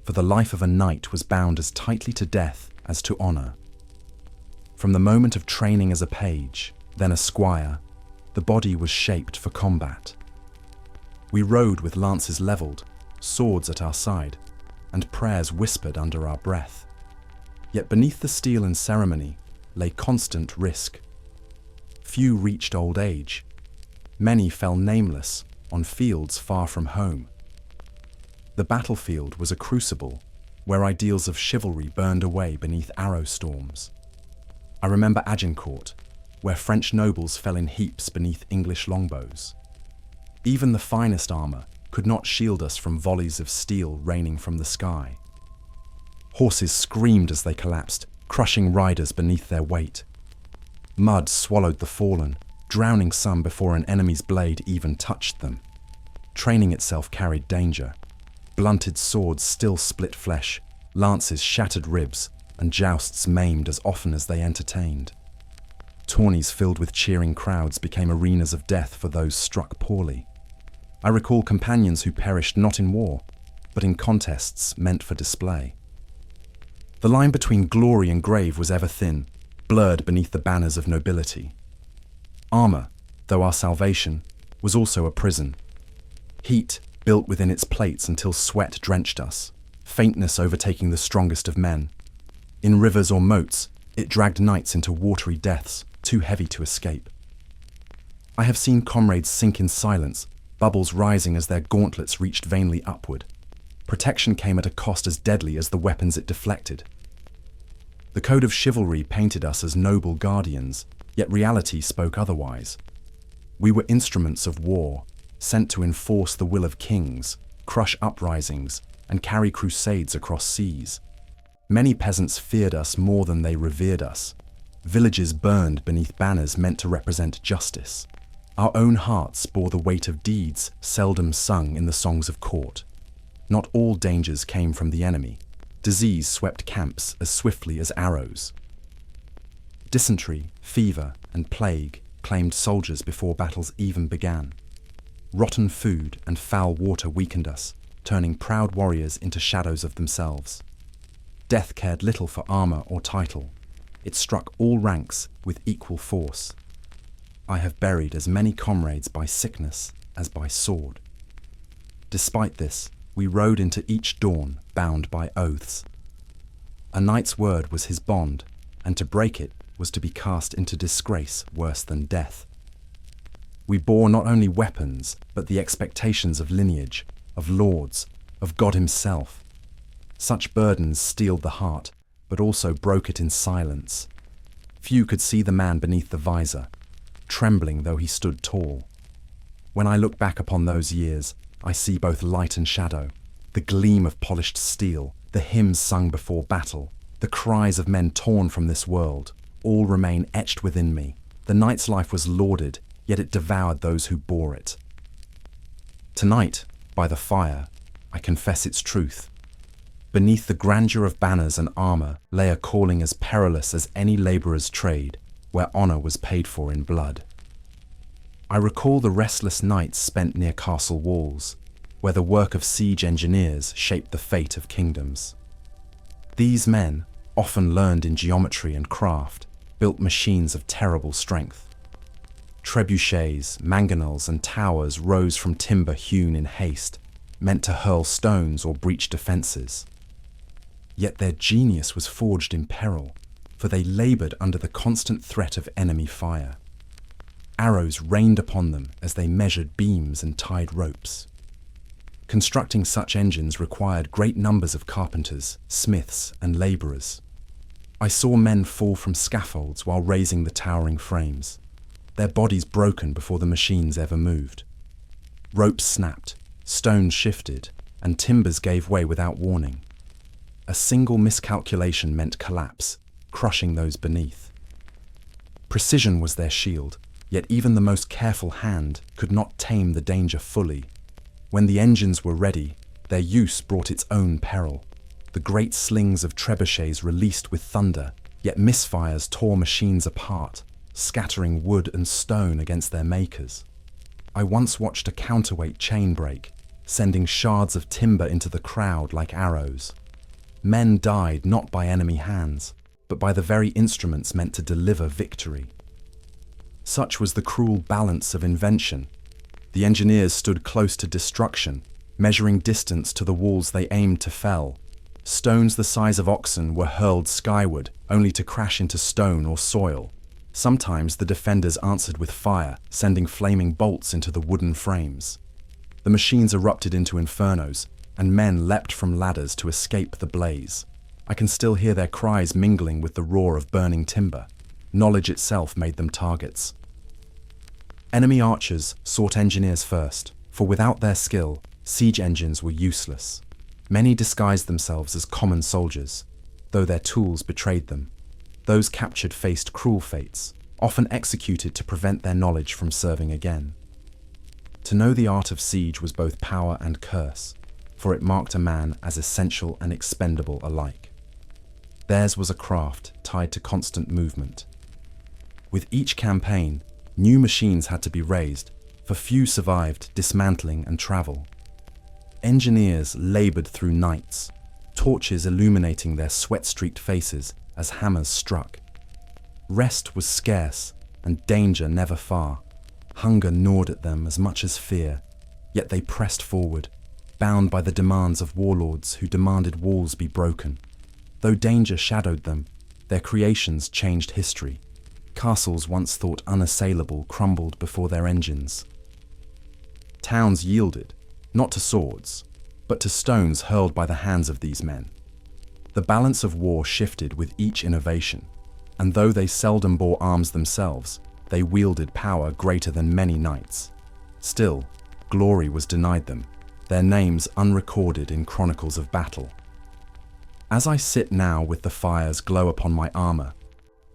for the life of a knight was bound as tightly to death as to honour. From the moment of training as a page, then a squire, the body was shaped for combat. We rode with lances levelled, swords at our side, and prayers whispered under our breath. Yet beneath the steel and ceremony lay constant risk. Few reached old age. Many fell nameless on fields far from home. The battlefield was a crucible where ideals of chivalry burned away beneath arrow storms. I remember Agincourt, where French nobles fell in heaps beneath English longbows. Even the finest armour could not shield us from volleys of steel raining from the sky. Horses screamed as they collapsed, crushing riders beneath their weight. Mud swallowed the fallen, drowning some before an enemy's blade even touched them. Training itself carried danger. Blunted swords still split flesh, lances shattered ribs, and jousts maimed as often as they entertained. Tourneys filled with cheering crowds became arenas of death for those struck poorly. I recall companions who perished not in war, but in contests meant for display. The line between glory and grave was ever thin, blurred beneath the banners of nobility. Armour, though our salvation, was also a prison. Heat built within its plates until sweat drenched us, faintness overtaking the strongest of men. In rivers or moats, it dragged knights into watery deaths, too heavy to escape. I have seen comrades sink in silence, bubbles rising as their gauntlets reached vainly upward. Protection came at a cost as deadly as the weapons it deflected. The code of chivalry painted us as noble guardians, yet reality spoke otherwise. We were instruments of war, sent to enforce the will of kings, crush uprisings, and carry crusades across seas. Many peasants feared us more than they revered us. Villages burned beneath banners meant to represent justice. Our own hearts bore the weight of deeds seldom sung in the songs of court. Not all dangers came from the enemy. Disease swept camps as swiftly as arrows. Dysentery, fever, and plague claimed soldiers before battles even began. Rotten food and foul water weakened us, turning proud warriors into shadows of themselves. Death cared little for armour or title. It struck all ranks with equal force. I have buried as many comrades by sickness as by sword. Despite this, we rode into each dawn bound by oaths. A knight's word was his bond, and to break it was to be cast into disgrace worse than death. We bore not only weapons, but the expectations of lineage, of lords, of God himself. Such burdens steeled the heart, but also broke it in silence. Few could see the man beneath the visor, trembling though he stood tall. When I look back upon those years, I see both light and shadow, the gleam of polished steel, the hymns sung before battle, the cries of men torn from this world, all remain etched within me. The knight's life was lauded, yet it devoured those who bore it. Tonight, by the fire, I confess its truth. Beneath the grandeur of banners and armour lay a calling as perilous as any labourer's trade, where honour was paid for in blood. I recall the restless nights spent near castle walls, where the work of siege engineers shaped the fate of kingdoms. These men, often learned in geometry and craft, built machines of terrible strength. Trebuchets, mangonels, and towers rose from timber hewn in haste, meant to hurl stones or breach defences. Yet their genius was forged in peril, for they laboured under the constant threat of enemy fire. Arrows rained upon them as they measured beams and tied ropes. Constructing such engines required great numbers of carpenters, smiths, and labourers. I saw men fall from scaffolds while raising the towering frames, their bodies broken before the machines ever moved. Ropes snapped, stones shifted, and timbers gave way without warning. A single miscalculation meant collapse, crushing those beneath. Precision was their shield, yet even the most careful hand could not tame the danger fully. When the engines were ready, their use brought its own peril. The great slings of trebuchets released with thunder, yet misfires tore machines apart, scattering wood and stone against their makers. I once watched a counterweight chain break, sending shards of timber into the crowd like arrows. Men died not by enemy hands, but by the very instruments meant to deliver victory. Such was the cruel balance of invention. The engineers stood close to destruction, measuring distance to the walls they aimed to fell. Stones the size of oxen were hurled skyward, only to crash into stone or soil. Sometimes the defenders answered with fire, sending flaming bolts into the wooden frames. The machines erupted into infernos, and men leapt from ladders to escape the blaze. I can still hear their cries mingling with the roar of burning timber. Knowledge itself made them targets. Enemy archers sought engineers first, for without their skill, siege engines were useless. Many disguised themselves as common soldiers, though their tools betrayed them. Those captured faced cruel fates, often executed to prevent their knowledge from serving again. To know the art of siege was both power and curse, for it marked a man as essential and expendable alike. Theirs was a craft tied to constant movement. With each campaign, new machines had to be raised, for few survived dismantling and travel. Engineers laboured through nights, torches illuminating their sweat-streaked faces as hammers struck. Rest was scarce, and danger never far. Hunger gnawed at them as much as fear, yet they pressed forward, bound by the demands of warlords who demanded walls be broken. Though danger shadowed them, their creations changed history. Castles once thought unassailable crumbled before their engines. Towns yielded, not to swords, but to stones hurled by the hands of these men. The balance of war shifted with each innovation, and though they seldom bore arms themselves, they wielded power greater than many knights. Still, glory was denied them, their names unrecorded in chronicles of battle. As I sit now with the fire's glow upon my armour,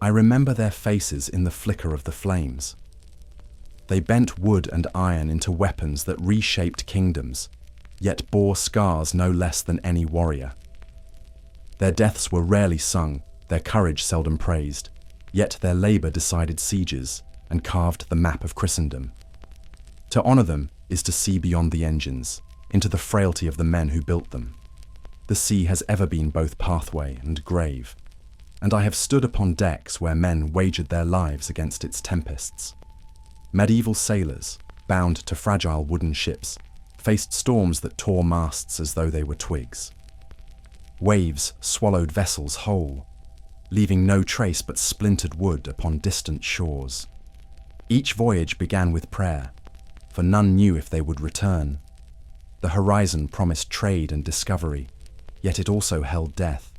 I remember their faces in the flicker of the flames. They bent wood and iron into weapons that reshaped kingdoms, yet bore scars no less than any warrior. Their deaths were rarely sung, their courage seldom praised, yet their labour decided sieges and carved the map of Christendom. To honour them is to see beyond the engines, into the frailty of the men who built them. The sea has ever been both pathway and grave. and I have stood upon decks where men wagered their lives against its tempests. Medieval sailors, bound to fragile wooden ships, faced storms that tore masts as though they were twigs. Waves swallowed vessels whole, leaving no trace but splintered wood upon distant shores. Each voyage began with prayer, for none knew if they would return. The horizon promised trade and discovery, yet it also held death.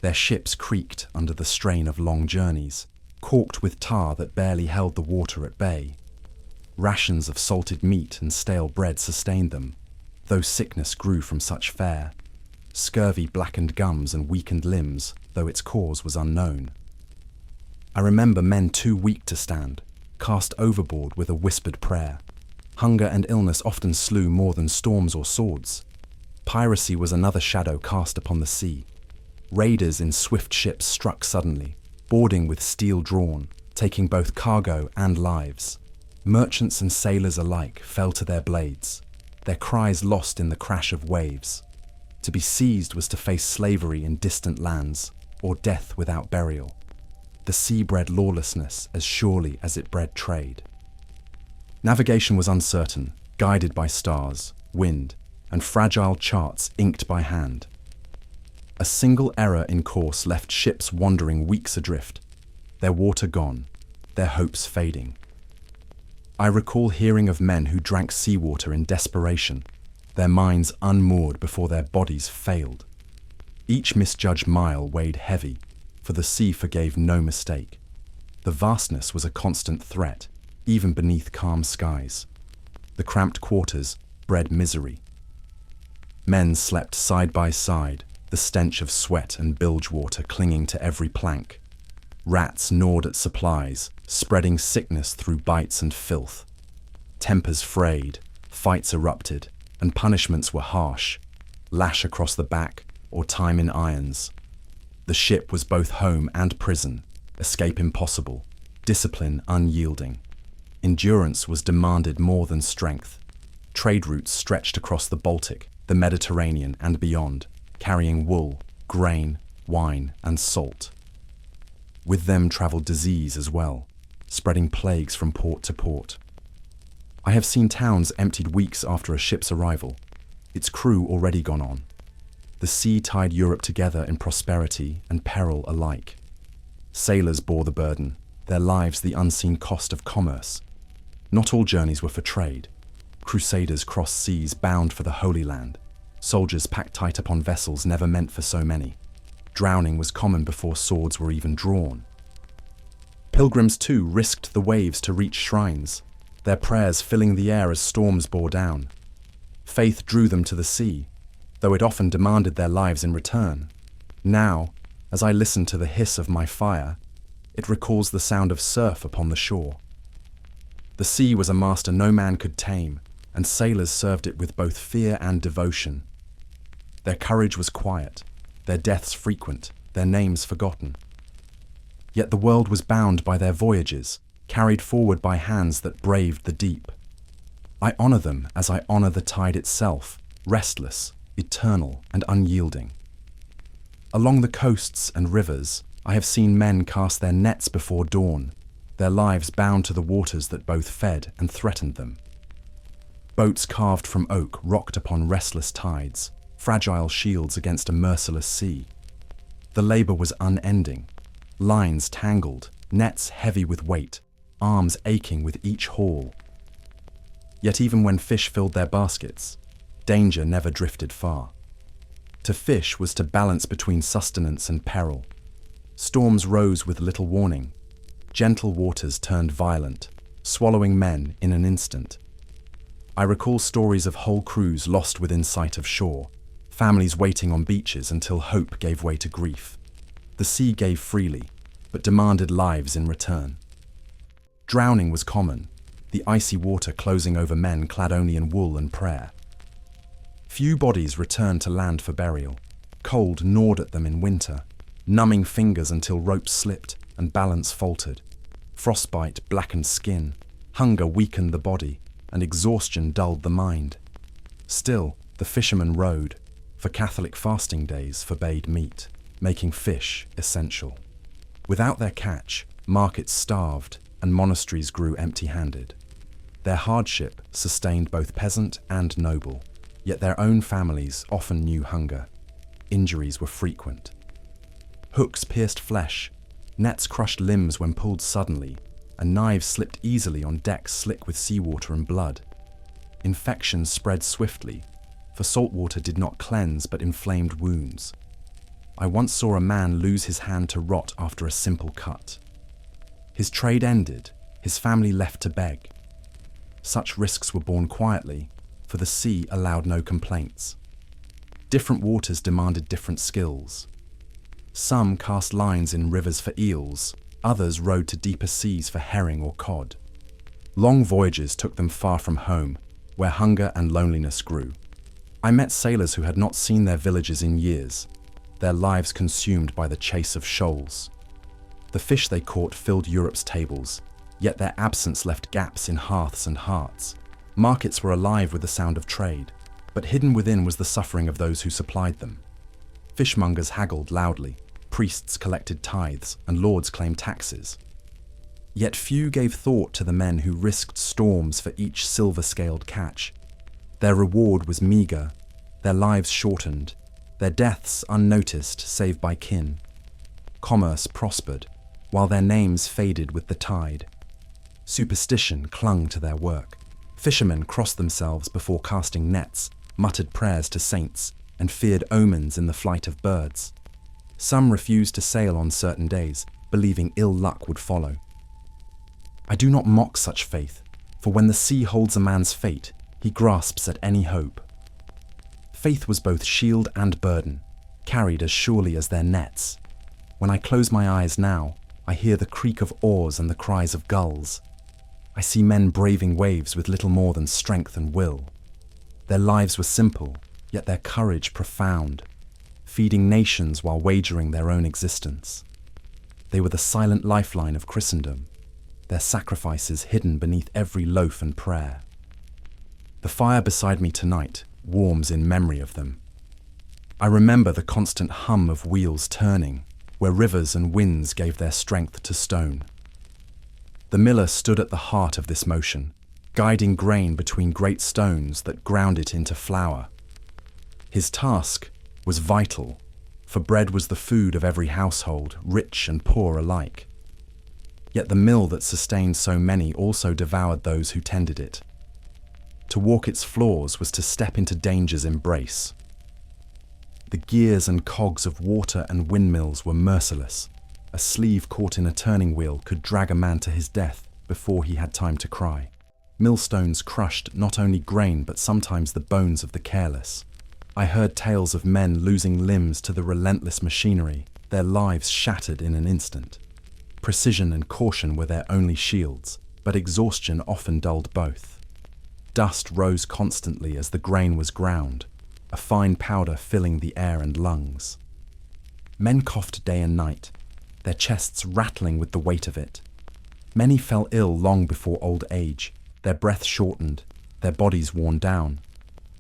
Their ships creaked under the strain of long journeys, corked with tar that barely held the water at bay. Rations of salted meat and stale bread sustained them, though sickness grew from such fare. Scurvy blackened gums and weakened limbs, though its cause was unknown. I remember men too weak to stand, cast overboard with a whispered prayer. Hunger and illness often slew more than storms or swords. Piracy was another shadow cast upon the sea. Raiders in swift ships struck suddenly, boarding with steel drawn, taking both cargo and lives. Merchants and sailors alike fell to their blades, their cries lost in the crash of waves. To be seized was to face slavery in distant lands, or death without burial. The sea bred lawlessness as surely as it bred trade. Navigation was uncertain, guided by stars, wind, and fragile charts inked by hand. A single error in course left ships wandering weeks adrift, their water gone, their hopes fading. I recall hearing of men who drank seawater in desperation, their minds unmoored before their bodies failed. Each misjudged mile weighed heavy, for the sea forgave no mistake. The vastness was a constant threat, even beneath calm skies. The cramped quarters bred misery. Men slept side by side, the stench of sweat and bilge water clinging to every plank. Rats gnawed at supplies, spreading sickness through bites and filth. Tempers frayed, fights erupted, and punishments were harsh, lash across the back or time in irons. The ship was both home and prison, escape impossible, discipline unyielding. Endurance was demanded more than strength. Trade routes stretched across the Baltic, the Mediterranean and beyond, carrying wool, grain, wine, and salt. With them travelled disease as well, spreading plagues from port to port. I have seen towns emptied weeks after a ship's arrival, its crew already gone on. The sea tied Europe together in prosperity and peril alike. Sailors bore the burden, their lives the unseen cost of commerce. Not all journeys were for trade. Crusaders crossed seas bound for the Holy Land. Soldiers packed tight upon vessels never meant for so many. Drowning was common before swords were even drawn. Pilgrims too risked the waves to reach shrines, their prayers filling the air as storms bore down. Faith drew them to the sea, though it often demanded their lives in return. Now, as I listen to the hiss of my fire, it recalls the sound of surf upon the shore. The sea was a master no man could tame, and sailors served it with both fear and devotion. Their courage was quiet, their deaths frequent, their names forgotten. Yet the world was bound by their voyages, carried forward by hands that braved the deep. I honor them as I honor the tide itself, restless, eternal, and unyielding. Along the coasts and rivers, I have seen men cast their nets before dawn, their lives bound to the waters that both fed and threatened them. Boats carved from oak rocked upon restless tides, fragile shields against a merciless sea. The labor was unending, lines tangled, nets heavy with weight, arms aching with each haul. Yet even when fish filled their baskets, danger never drifted far. To fish was to balance between sustenance and peril. Storms rose with little warning. Gentle waters turned violent, swallowing men in an instant. I recall stories of whole crews lost within sight of shore, families waiting on beaches until hope gave way to grief. The sea gave freely, but demanded lives in return. Drowning was common, the icy water closing over men clad only in wool and prayer. Few bodies returned to land for burial. Cold gnawed at them in winter, numbing fingers until ropes slipped and balance faltered. Frostbite blackened skin, hunger weakened the body, and exhaustion dulled the mind. Still, the fishermen rowed, for Catholic fasting days forbade meat. making fish essential. Without their catch, markets starved and monasteries grew empty-handed. Their hardship sustained both peasant and noble, yet their own families often knew hunger. Injuries were frequent. Hooks pierced flesh, nets crushed limbs when pulled suddenly, and knives slipped easily on decks slick with seawater and blood. Infections spread swiftly, for salt water did not cleanse but inflamed wounds. I once saw a man lose his hand to rot after a simple cut. His trade ended, his family left to beg. Such risks were borne quietly, for the sea allowed no complaints. Different waters demanded different skills. Some cast lines in rivers for eels, others rowed to deeper seas for herring or cod. Long voyages took them far from home, where hunger and loneliness grew. I met sailors who had not seen their villages in years, their lives consumed by the chase of shoals. The fish they caught filled Europe's tables, yet their absence left gaps in hearths and hearts. Markets were alive with the sound of trade, but hidden within was the suffering of those who supplied them. Fishmongers haggled loudly, priests collected tithes, and lords claimed taxes. Yet few gave thought to the men who risked storms for each silver-scaled catch. Their reward was meager, their lives shortened, their deaths unnoticed save by kin. Commerce prospered, while their names faded with the tide. Superstition clung to their work. Fishermen crossed themselves before casting nets, muttered prayers to saints, and feared omens in the flight of birds. Some refused to sail on certain days, believing ill luck would follow. I do not mock such faith, for when the sea holds a man's fate, he grasps at any hope. Faith was both shield and burden, carried as surely as their nets. When I close my eyes now, I hear the creak of oars and the cries of gulls. I see men braving waves with little more than strength and will. Their lives were simple, yet their courage profound, feeding nations while wagering their own existence. They were the silent lifeline of Christendom, their sacrifices hidden beneath every loaf and prayer. The fire beside me tonight warms in memory of them. I remember the constant hum of wheels turning, where rivers and winds gave their strength to stone. The miller stood at the heart of this motion, guiding grain between great stones that ground it into flour. His task was vital, for bread was the food of every household, rich and poor alike. Yet the mill that sustained so many also devoured those who tended it. To walk its floors was to step into danger's embrace. The gears and cogs of water and windmills were merciless. A sleeve caught in a turning wheel could drag a man to his death before he had time to cry. Millstones crushed not only grain but sometimes the bones of the careless. I heard tales of men losing limbs to the relentless machinery, their lives shattered in an instant. Precision and caution were their only shields, but exhaustion often dulled both. Dust rose constantly as the grain was ground, a fine powder filling the air and lungs. Men coughed day and night, their chests rattling with the weight of it. Many fell ill long before old age, their breath shortened, their bodies worn down.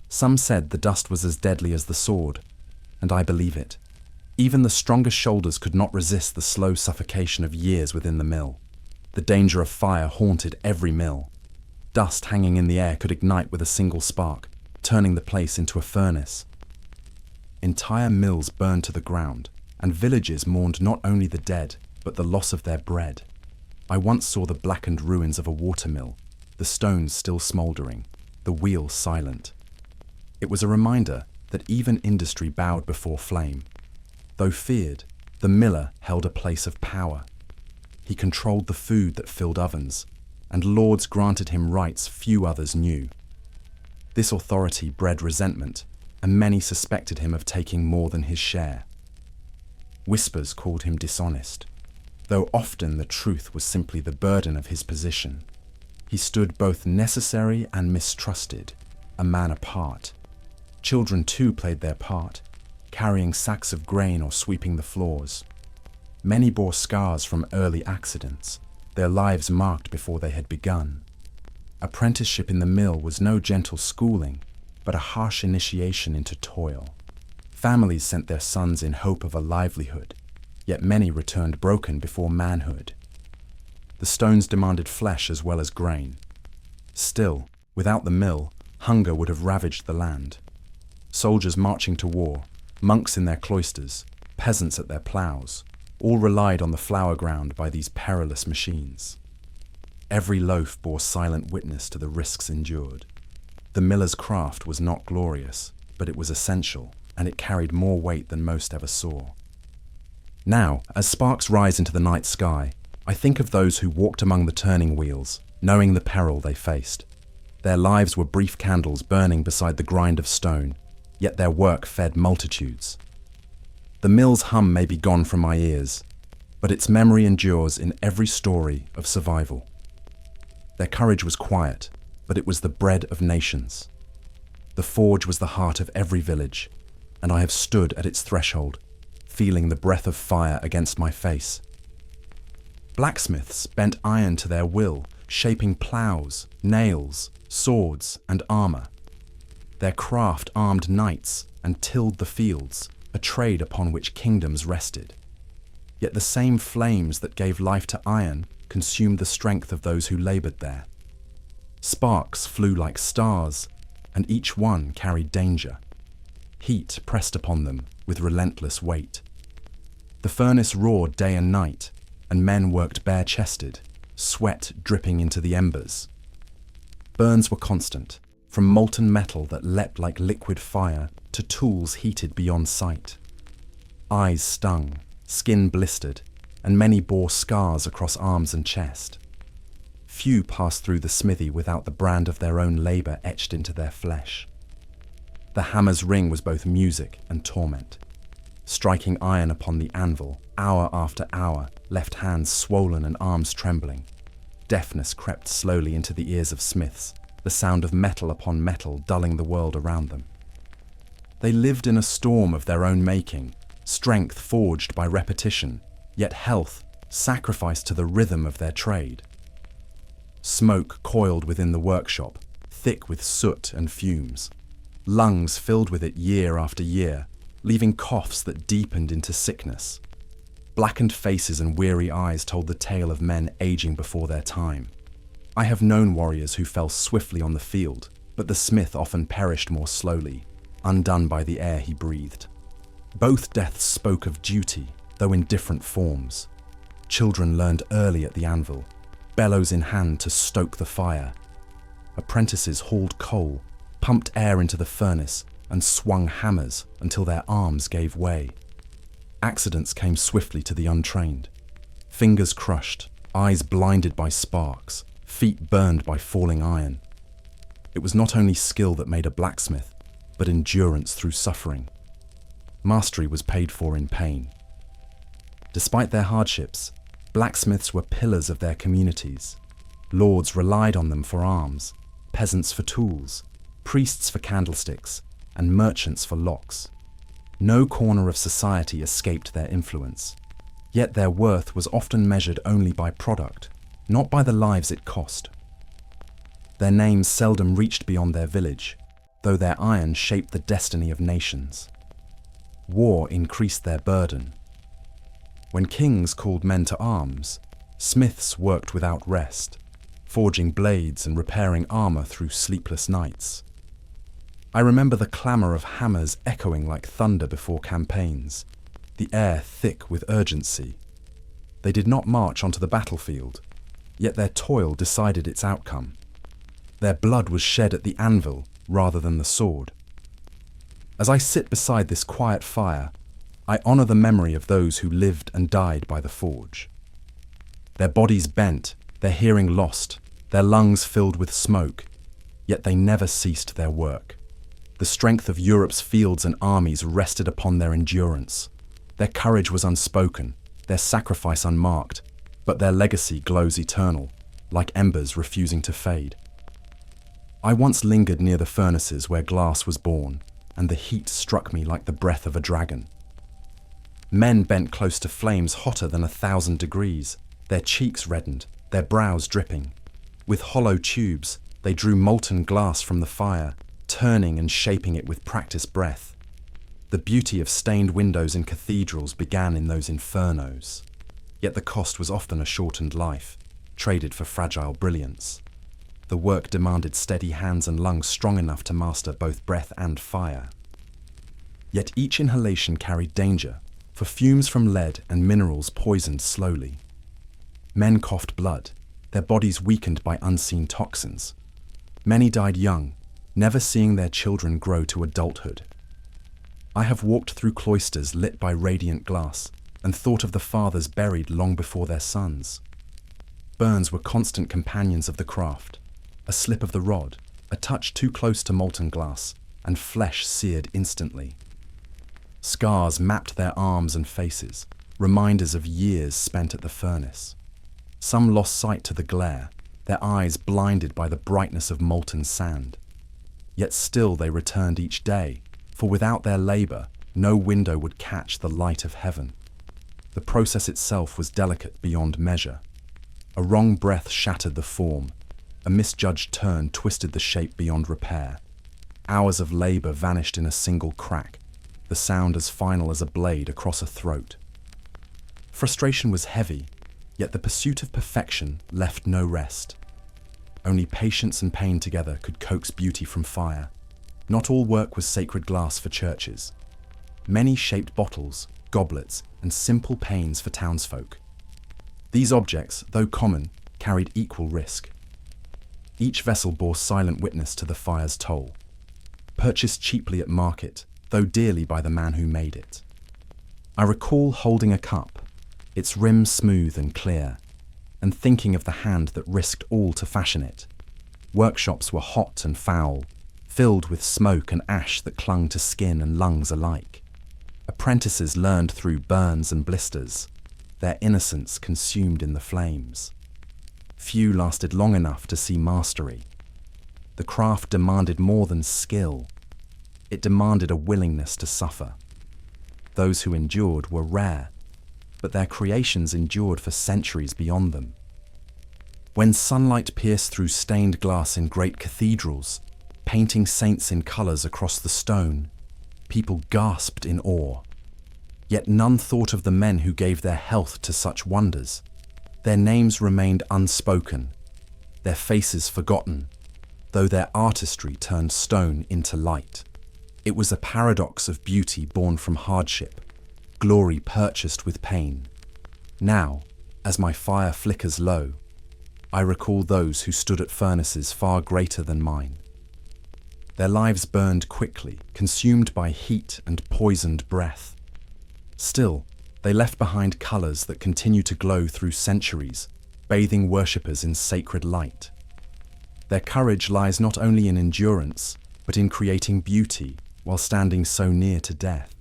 Some said the dust was as deadly as the sword, and I believe it. Even the strongest shoulders could not resist the slow suffocation of years within the mill. The danger of fire haunted every mill. Dust hanging in the air could ignite with a single spark, turning the place into a furnace. Entire mills burned to the ground, and villages mourned not only the dead, but the loss of their bread. I once saw the blackened ruins of a watermill, the stones still smouldering, the wheel silent. It was a reminder that even industry bowed before flame. Though feared, the miller held a place of power. He controlled the food that filled ovens, and lords granted him rights few others knew. This authority bred resentment, and many suspected him of taking more than his share. Whispers called him dishonest, though often the truth was simply the burden of his position. He stood both necessary and mistrusted, a man apart. Children too played their part, carrying sacks of grain or sweeping the floors. Many bore scars from early accidents, their lives marked before they had begun. Apprenticeship in the mill was no gentle schooling, but a harsh initiation into toil. Families sent their sons in hope of a livelihood, yet many returned broken before manhood. The stones demanded flesh as well as grain. Still, without the mill, hunger would have ravaged the land. Soldiers marching to war, monks in their cloisters, peasants at their ploughs, all relied on the flour ground by these perilous machines. Every loaf bore silent witness to the risks endured. The miller's craft was not glorious, but it was essential, and it carried more weight than most ever saw. Now, as sparks rise into the night sky, I think of those who walked among the turning wheels, knowing the peril they faced. Their lives were brief candles burning beside the grind of stone, yet their work fed multitudes. The mill's hum may be gone from my ears, but its memory endures in every story of survival. Their courage was quiet, but it was the bread of nations. The forge was the heart of every village, and I have stood at its threshold, feeling the breath of fire against my face. Blacksmiths bent iron to their will, shaping ploughs, nails, swords, and armor. Their craft armed knights and tilled the fields, a trade upon which kingdoms rested. Yet the same flames that gave life to iron consumed the strength of those who labored there. Sparks flew like stars, and each one carried danger. Heat pressed upon them with relentless weight. The furnace roared day and night, and men worked bare-chested, sweat dripping into the embers. Burns were constant, from molten metal that leapt like liquid fire to tools heated beyond sight. Eyes stung, skin blistered, and many bore scars across arms and chest. Few passed through the smithy without the brand of their own labour etched into their flesh. The hammer's ring was both music and torment. Striking iron upon the anvil, hour after hour, left hands swollen and arms trembling. Deafness crept slowly into the ears of smiths, the sound of metal upon metal dulling the world around them. They lived in a storm of their own making, strength forged by repetition, yet health sacrificed to the rhythm of their trade. Smoke coiled within the workshop, thick with soot and fumes. Lungs filled with it year after year, leaving coughs that deepened into sickness. Blackened faces and weary eyes told the tale of men aging before their time. I have known warriors who fell swiftly on the field, but the smith often perished more slowly, undone by the air he breathed. Both deaths spoke of duty, though in different forms. Children learned early at the anvil, bellows in hand to stoke the fire. Apprentices hauled coal, pumped air into the furnace, and swung hammers until their arms gave way. Accidents came swiftly to the untrained. Fingers crushed, eyes blinded by sparks, feet burned by falling iron. It was not only skill that made a blacksmith, but endurance through suffering. Mastery was paid for in pain. Despite their hardships, blacksmiths were pillars of their communities. Lords relied on them for arms, peasants for tools, priests for candlesticks, and merchants for locks. No corner of society escaped their influence, yet their worth was often measured only by product, not by the lives it cost. Their names seldom reached beyond their village, though their iron shaped the destiny of nations. War increased their burden. When kings called men to arms, smiths worked without rest, forging blades and repairing armor through sleepless nights. I remember the clamor of hammers echoing like thunder before campaigns, the air thick with urgency. They did not march onto the battlefield, yet their toil decided its outcome. Their blood was shed at the anvil rather than the sword. As I sit beside this quiet fire, I honor the memory of those who lived and died by the forge. Their bodies bent, their hearing lost, their lungs filled with smoke, yet they never ceased their work. The strength of Europe's fields and armies rested upon their endurance. Their courage was unspoken, their sacrifice unmarked, but their legacy glows eternal, like embers refusing to fade. I once lingered near the furnaces where glass was born, and the heat struck me like the breath of a dragon. Men bent close to flames hotter than 1,000 degrees, their cheeks reddened, their brows dripping. With hollow tubes, they drew molten glass from the fire, turning and shaping it with practiced breath. The beauty of stained windows in cathedrals began in those infernos. Yet the cost was often a shortened life, traded for fragile brilliance. The work demanded steady hands and lungs strong enough to master both breath and fire. Yet each inhalation carried danger, for fumes from lead and minerals poisoned slowly. Men coughed blood, their bodies weakened by unseen toxins. Many died young, never seeing their children grow to adulthood. I have walked through cloisters lit by radiant glass and thought of the fathers buried long before their sons. Burns were constant companions of the craft, a slip of the rod, a touch too close to molten glass, and flesh seared instantly. Scars mapped their arms and faces, reminders of years spent at the furnace. Some lost sight to the glare, their eyes blinded by the brightness of molten sand. Yet still they returned each day, for without their labor, no window would catch the light of heaven. The process itself was delicate beyond measure. A wrong breath shattered the form, a misjudged turn twisted the shape beyond repair. Hours of labor vanished in a single crack, the sound as final as a blade across a throat. Frustration was heavy, yet the pursuit of perfection left no rest. Only patience and pain together could coax beauty from fire. Not all work was sacred glass for churches. Many shaped bottles, goblets, and simple panes for townsfolk. These objects, though common, carried equal risk. Each vessel bore silent witness to the fire's toll. Purchased cheaply at market, though dearly by the man who made it. I recall holding a cup, its rim smooth and clear, and thinking of the hand that risked all to fashion it. Workshops were hot and foul, filled with smoke and ash that clung to skin and lungs alike. Apprentices learned through burns and blisters, their innocence consumed in the flames. Few lasted long enough to see mastery. The craft demanded more than skill. It demanded a willingness to suffer. Those who endured were rare, but their creations endured for centuries beyond them. When sunlight pierced through stained glass in great cathedrals, painting saints in colors across the stone, people gasped in awe. Yet none thought of the men who gave their health to such wonders. Their names remained unspoken, their faces forgotten, though their artistry turned stone into light. It was a paradox of beauty born from hardship, glory purchased with pain. Now, as my fire flickers low, I recall those who stood at furnaces far greater than mine. Their lives burned quickly, consumed by heat and poisoned breath. Still, they left behind colors that continue to glow through centuries, bathing worshippers in sacred light. Their courage lies not only in endurance, but in creating beauty while standing so near to death.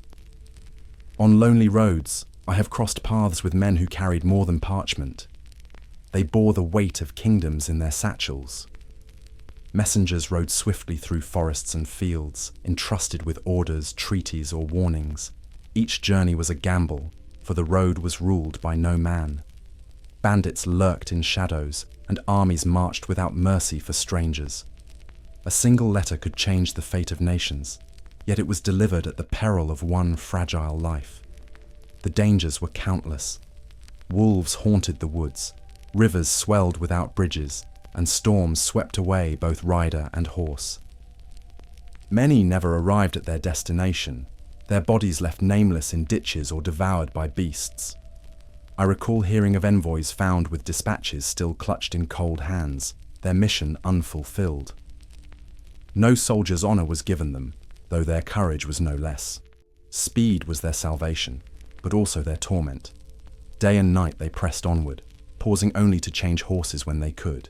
On lonely roads, I have crossed paths with men who carried more than parchment. They bore the weight of kingdoms in their satchels. Messengers rode swiftly through forests and fields, entrusted with orders, treaties, or warnings. Each journey was a gamble, for the road was ruled by no man. Bandits lurked in shadows, and armies marched without mercy for strangers. A single letter could change the fate of nations, yet it was delivered at the peril of one fragile life. The dangers were countless. Wolves haunted the woods, rivers swelled without bridges, and storms swept away both rider and horse. Many never arrived at their destination, their bodies left nameless in ditches or devoured by beasts. I recall hearing of envoys found with dispatches still clutched in cold hands, their mission unfulfilled. No soldier's honor was given them, though their courage was no less. Speed was their salvation, but also their torment. Day and night they pressed onward, pausing only to change horses when they could.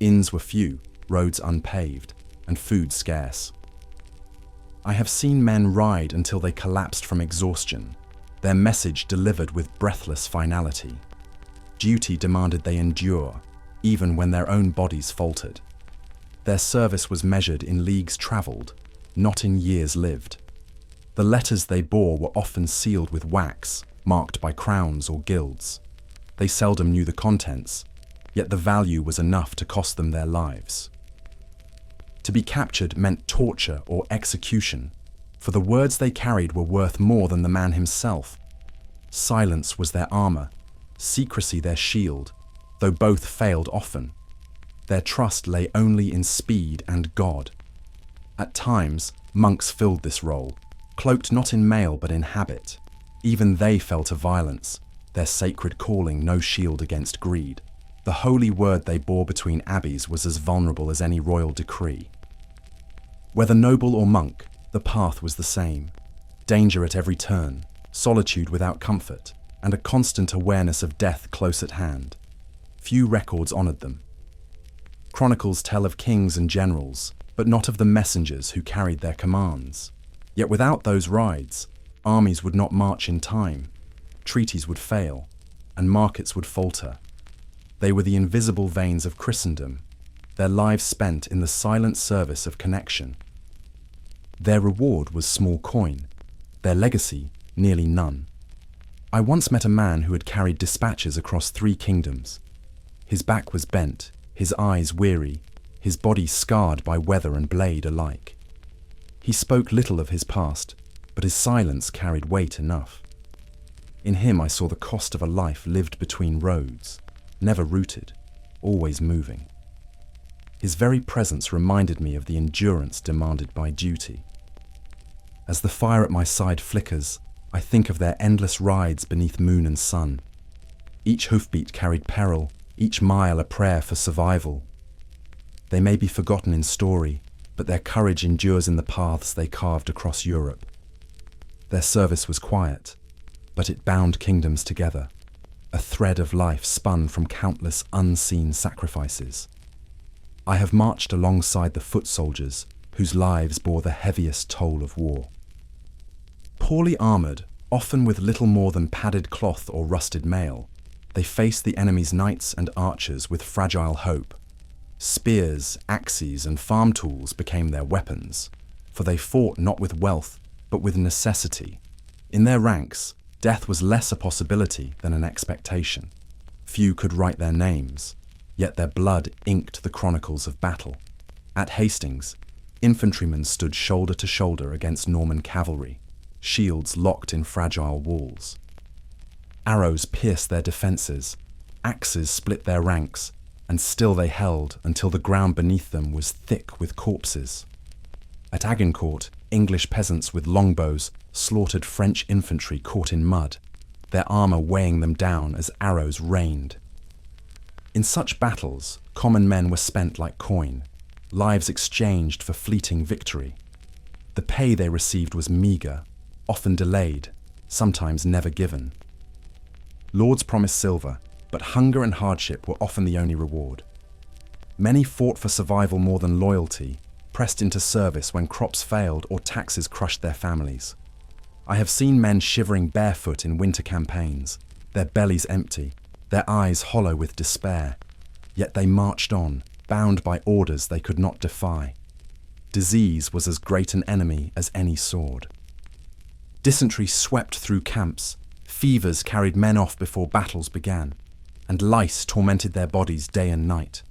Inns were few, roads unpaved, and food scarce. I have seen men ride until they collapsed from exhaustion, their message delivered with breathless finality. Duty demanded they endure, even when their own bodies faltered. Their service was measured in leagues traveled, not in years lived. The letters they bore were often sealed with wax, marked by crowns or guilds. They seldom knew the contents, yet the value was enough to cost them their lives. To be captured meant torture or execution, for the words they carried were worth more than the man himself. Silence was their armor, secrecy their shield, though both failed often. Their trust lay only in speed and God. At times, monks filled this role, cloaked not in mail but in habit. Even they fell to violence, their sacred calling no shield against greed. The holy word they bore between abbeys was as vulnerable as any royal decree. Whether noble or monk, the path was the same. Danger at every turn, solitude without comfort, and a constant awareness of death close at hand. Few records honored them. Chronicles tell of kings and generals, but not of the messengers who carried their commands. Yet without those rides, armies would not march in time, treaties would fail, and markets would falter. They were the invisible veins of Christendom, their lives spent in the silent service of connection. Their reward was small coin, their legacy nearly none. I once met a man who had carried dispatches across 3 kingdoms. His back was bent, his eyes weary, his body scarred by weather and blade alike. He spoke little of his past, but his silence carried weight enough. In him I saw the cost of a life lived between roads, never rooted, always moving. His very presence reminded me of the endurance demanded by duty. As the fire at my side flickers, I think of their endless rides beneath moon and sun. Each hoofbeat carried peril, each mile a prayer for survival. They may be forgotten in story, but their courage endures in the paths they carved across Europe. Their service was quiet, but it bound kingdoms together, a thread of life spun from countless unseen sacrifices. I have marched alongside the foot soldiers whose lives bore the heaviest toll of war. Poorly armoured, often with little more than padded cloth or rusted mail, they faced the enemy's knights and archers with fragile hope. Spears, axes, and farm tools became their weapons, for they fought not with wealth, but with necessity. In their ranks, death was less a possibility than an expectation. Few could write their names, yet their blood inked the chronicles of battle. At Hastings, infantrymen stood shoulder to shoulder against Norman cavalry, shields locked in fragile walls. Arrows pierced their defences, axes split their ranks, and still they held until the ground beneath them was thick with corpses. At Agincourt, English peasants with longbows slaughtered French infantry caught in mud, their armour weighing them down as arrows rained. In such battles, common men were spent like coin, lives exchanged for fleeting victory. The pay they received was meagre, often delayed, sometimes never given. Lords promised silver, but hunger and hardship were often the only reward. Many fought for survival more than loyalty, pressed into service when crops failed or taxes crushed their families. I have seen men shivering barefoot in winter campaigns, their bellies empty, their eyes hollow with despair. Yet they marched on, bound by orders they could not defy. Disease was as great an enemy as any sword. Dysentery swept through camps, fevers carried men off before battles began, and lice tormented their bodies day and night.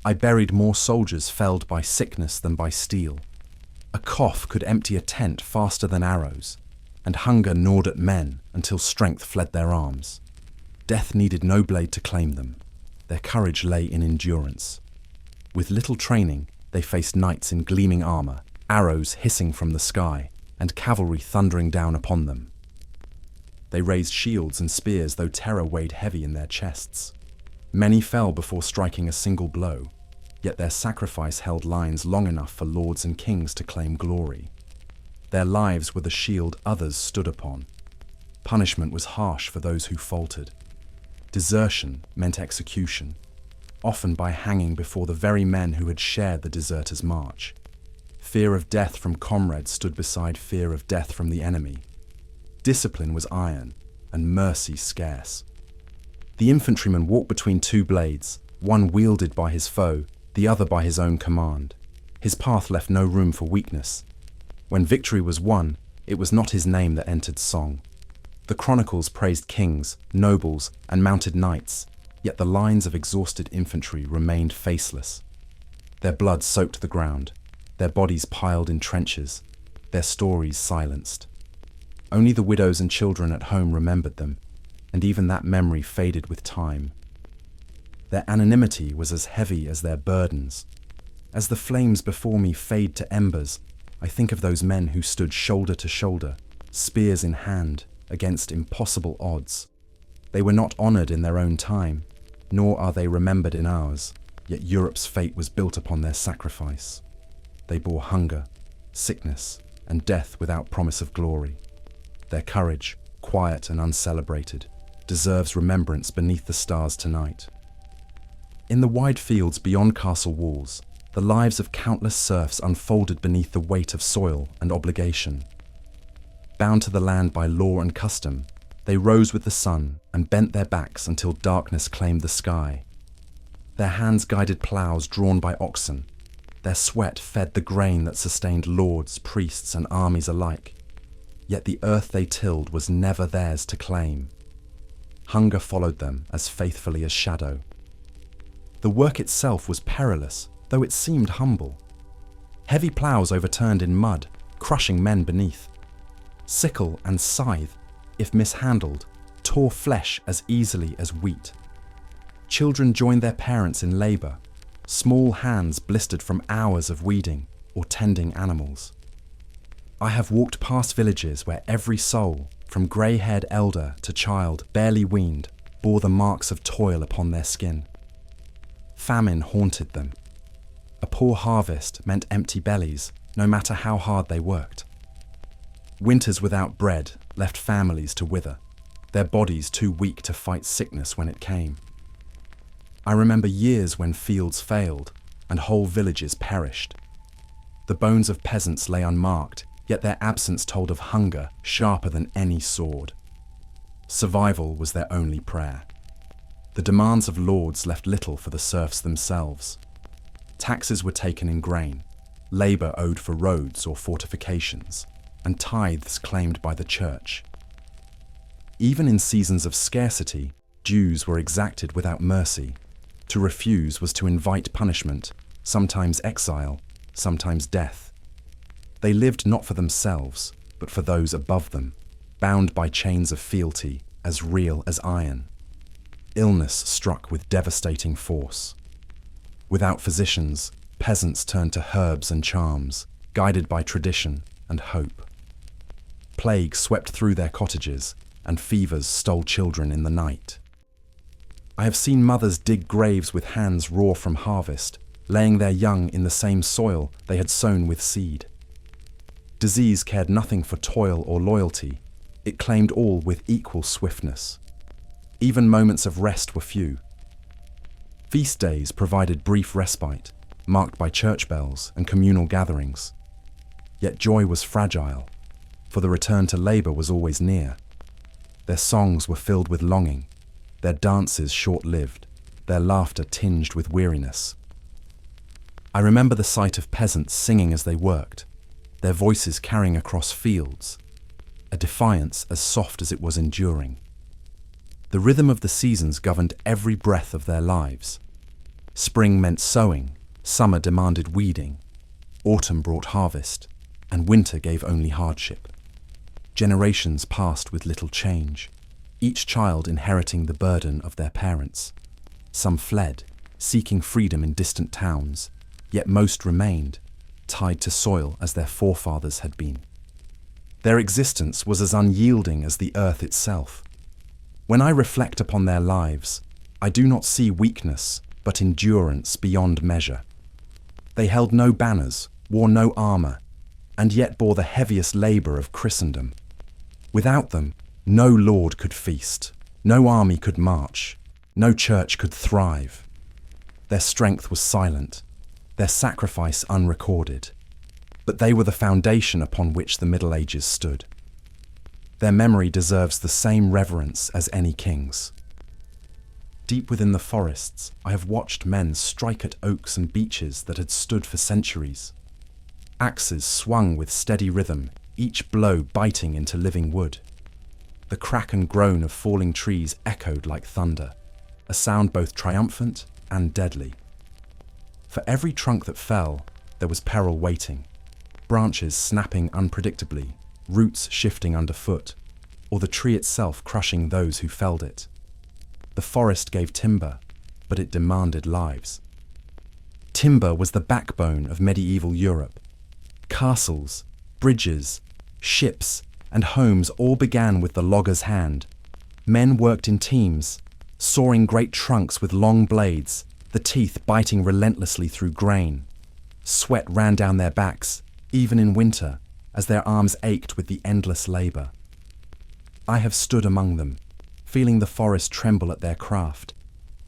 I buried more soldiers felled by sickness than by steel. A cough could empty a tent faster than arrows, and hunger gnawed at men until strength fled their arms. Death needed no blade to claim them. Their courage lay in endurance. With little training, they faced knights in gleaming armour, arrows hissing from the sky, and cavalry thundering down upon them. They raised shields and spears, though terror weighed heavy in their chests. Many fell before striking a single blow, yet their sacrifice held lines long enough for lords and kings to claim glory. Their lives were the shield others stood upon. Punishment was harsh for those who faltered. Desertion meant execution, often by hanging before the very men who had shared the deserters' march. Fear of death from comrades stood beside fear of death from the enemy. Discipline was iron, and mercy scarce. The infantryman walked between 2 blades, one wielded by his foe, the other by his own command. His path left no room for weakness. When victory was won, it was not his name that entered song. The chronicles praised kings, nobles, and mounted knights, yet the lines of exhausted infantry remained faceless. Their blood soaked the ground, their bodies piled in trenches, their stories silenced. Only the widows and children at home remembered them, and even that memory faded with time. Their anonymity was as heavy as their burdens. As the flames before me fade to embers, I think of those men who stood shoulder to shoulder, spears in hand, against impossible odds. They were not honoured in their own time, nor are they remembered in ours, yet Europe's fate was built upon their sacrifice. They bore hunger, sickness, and death without promise of glory. Their courage, quiet and uncelebrated, deserves remembrance beneath the stars tonight. In the wide fields beyond castle walls, the lives of countless serfs unfolded beneath the weight of soil and obligation. Bound to the land by law and custom, they rose with the sun and bent their backs until darkness claimed the sky. Their hands guided ploughs drawn by oxen. Their sweat fed the grain that sustained lords, priests, and armies alike. Yet the earth they tilled was never theirs to claim. Hunger followed them as faithfully as shadow. The work itself was perilous, though it seemed humble. Heavy ploughs overturned in mud, crushing men beneath. Sickle and scythe, if mishandled, tore flesh as easily as wheat. Children joined their parents in labour, small hands blistered from hours of weeding or tending animals. I have walked past villages where every soul, from grey-haired elder to child barely weaned, bore the marks of toil upon their skin. Famine haunted them. A poor harvest meant empty bellies, no matter how hard they worked. Winters without bread left families to wither, their bodies too weak to fight sickness when it came. I remember years when fields failed and whole villages perished. The bones of peasants lay unmarked, yet their absence told of hunger sharper than any sword. Survival was their only prayer. The demands of lords left little for the serfs themselves. Taxes were taken in grain, labour owed for roads or fortifications, and tithes claimed by the church. Even in seasons of scarcity, dues were exacted without mercy. To refuse was to invite punishment, sometimes exile, sometimes death. They lived not for themselves, but for those above them, bound by chains of fealty as real as iron. Illness struck with devastating force. Without physicians, peasants turned to herbs and charms, guided by tradition and hope. Plague swept through their cottages, and fevers stole children in the night. I have seen mothers dig graves with hands raw from harvest, laying their young in the same soil they had sown with seed. Disease cared nothing for toil or loyalty. It claimed all with equal swiftness. Even moments of rest were few. Feast days provided brief respite, marked by church bells and communal gatherings. Yet joy was fragile, for the return to labour was always near. Their songs were filled with longing, their dances short-lived, their laughter tinged with weariness. I remember the sight of peasants singing as they worked, their voices carrying across fields, a defiance as soft as it was enduring. The rhythm of the seasons governed every breath of their lives. Spring meant sowing, summer demanded weeding, autumn brought harvest, and winter gave only hardship. Generations passed with little change, each child inheriting the burden of their parents. Some fled, seeking freedom in distant towns, yet most remained, tied to soil as their forefathers had been. Their existence was as unyielding as the earth itself. When I reflect upon their lives, I do not see weakness, but endurance beyond measure. They held no banners, wore no armour, and yet bore the heaviest labour of Christendom. Without them, no lord could feast, no army could march, no church could thrive. Their strength was silent, their sacrifice unrecorded, but they were the foundation upon which the Middle Ages stood. Their memory deserves the same reverence as any king's. Deep within the forests, I have watched men strike at oaks and beeches that had stood for centuries. Axes swung with steady rhythm, each blow biting into living wood. The crack and groan of falling trees echoed like thunder, a sound both triumphant and deadly. For every trunk that fell, there was peril waiting. branches snapping unpredictably, roots shifting underfoot, or the tree itself crushing those who felled it. The forest gave timber, but it demanded lives. Timber was the backbone of medieval Europe. Castles, bridges, ships, and homes all began with the logger's hand. Men worked in teams, sawing great trunks with long blades, the teeth biting relentlessly through grain. Sweat ran down their backs, even in winter, as their arms ached with the endless labor. I have stood among them, feeling the forest tremble at their craft,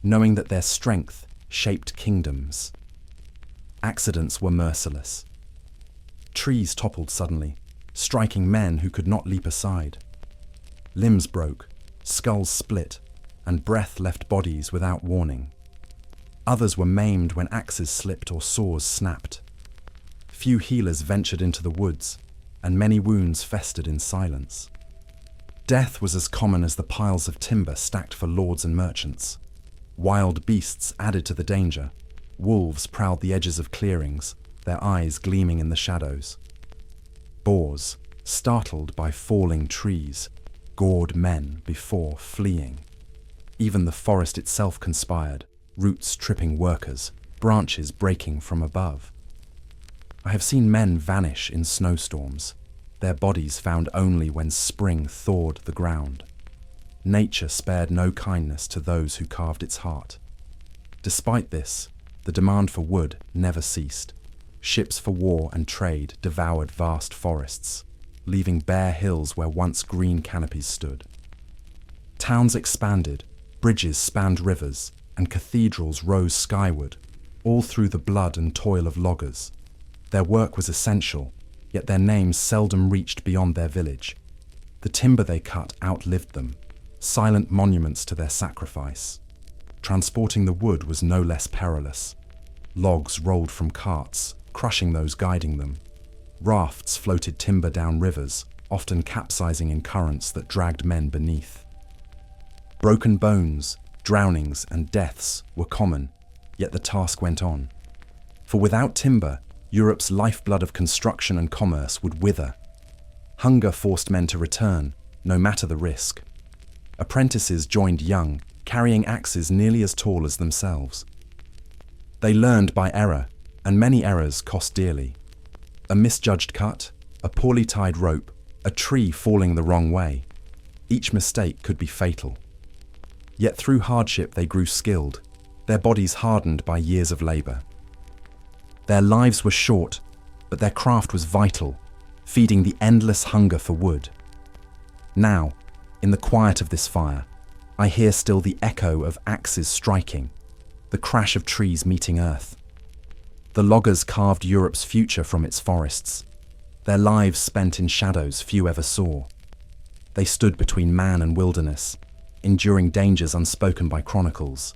knowing that their strength shaped kingdoms. Accidents were merciless. Trees toppled suddenly, striking men who could not leap aside. Limbs broke, skulls split, and breath left bodies without warning. Others were maimed when axes slipped or saws snapped. Few healers ventured into the woods, and many wounds festered in silence. Death was as common as the piles of timber stacked for lords and merchants. Wild beasts added to the danger. Wolves prowled the edges of clearings, their eyes gleaming in the shadows. Boars, startled by falling trees, gored men before fleeing. Even the forest itself conspired, roots tripping workers, branches breaking from above. I have seen men vanish in snowstorms, their bodies found only when spring thawed the ground. Nature spared no kindness to those who carved its heart. Despite this, the demand for wood never ceased. Ships for war and trade devoured vast forests, leaving bare hills where once green canopies stood. Towns expanded, bridges spanned rivers, and cathedrals rose skyward, all through the blood and toil of loggers. Their work was essential, yet their names seldom reached beyond their village. The timber they cut outlived them, silent monuments to their sacrifice. Transporting the wood was no less perilous. Logs rolled from carts, crushing those guiding them. Rafts floated timber down rivers, often capsizing in currents that dragged men beneath. Broken bones, drownings, and deaths were common, yet the task went on. For without timber, Europe's lifeblood of construction and commerce would wither. Hunger forced men to return, no matter the risk. Apprentices joined young, carrying axes nearly as tall as themselves. They learned by error, and many errors cost dearly. A misjudged cut, a poorly tied rope, a tree falling the wrong way. Each mistake could be fatal. Yet through hardship they grew skilled, their bodies hardened by years of labor. Their lives were short, but their craft was vital, feeding the endless hunger for wood. Now, in the quiet of this fire, I hear still the echo of axes striking, the crash of trees meeting earth. The loggers carved Europe's future from its forests, their lives spent in shadows few ever saw. They stood between man and wilderness, enduring dangers unspoken by chronicles.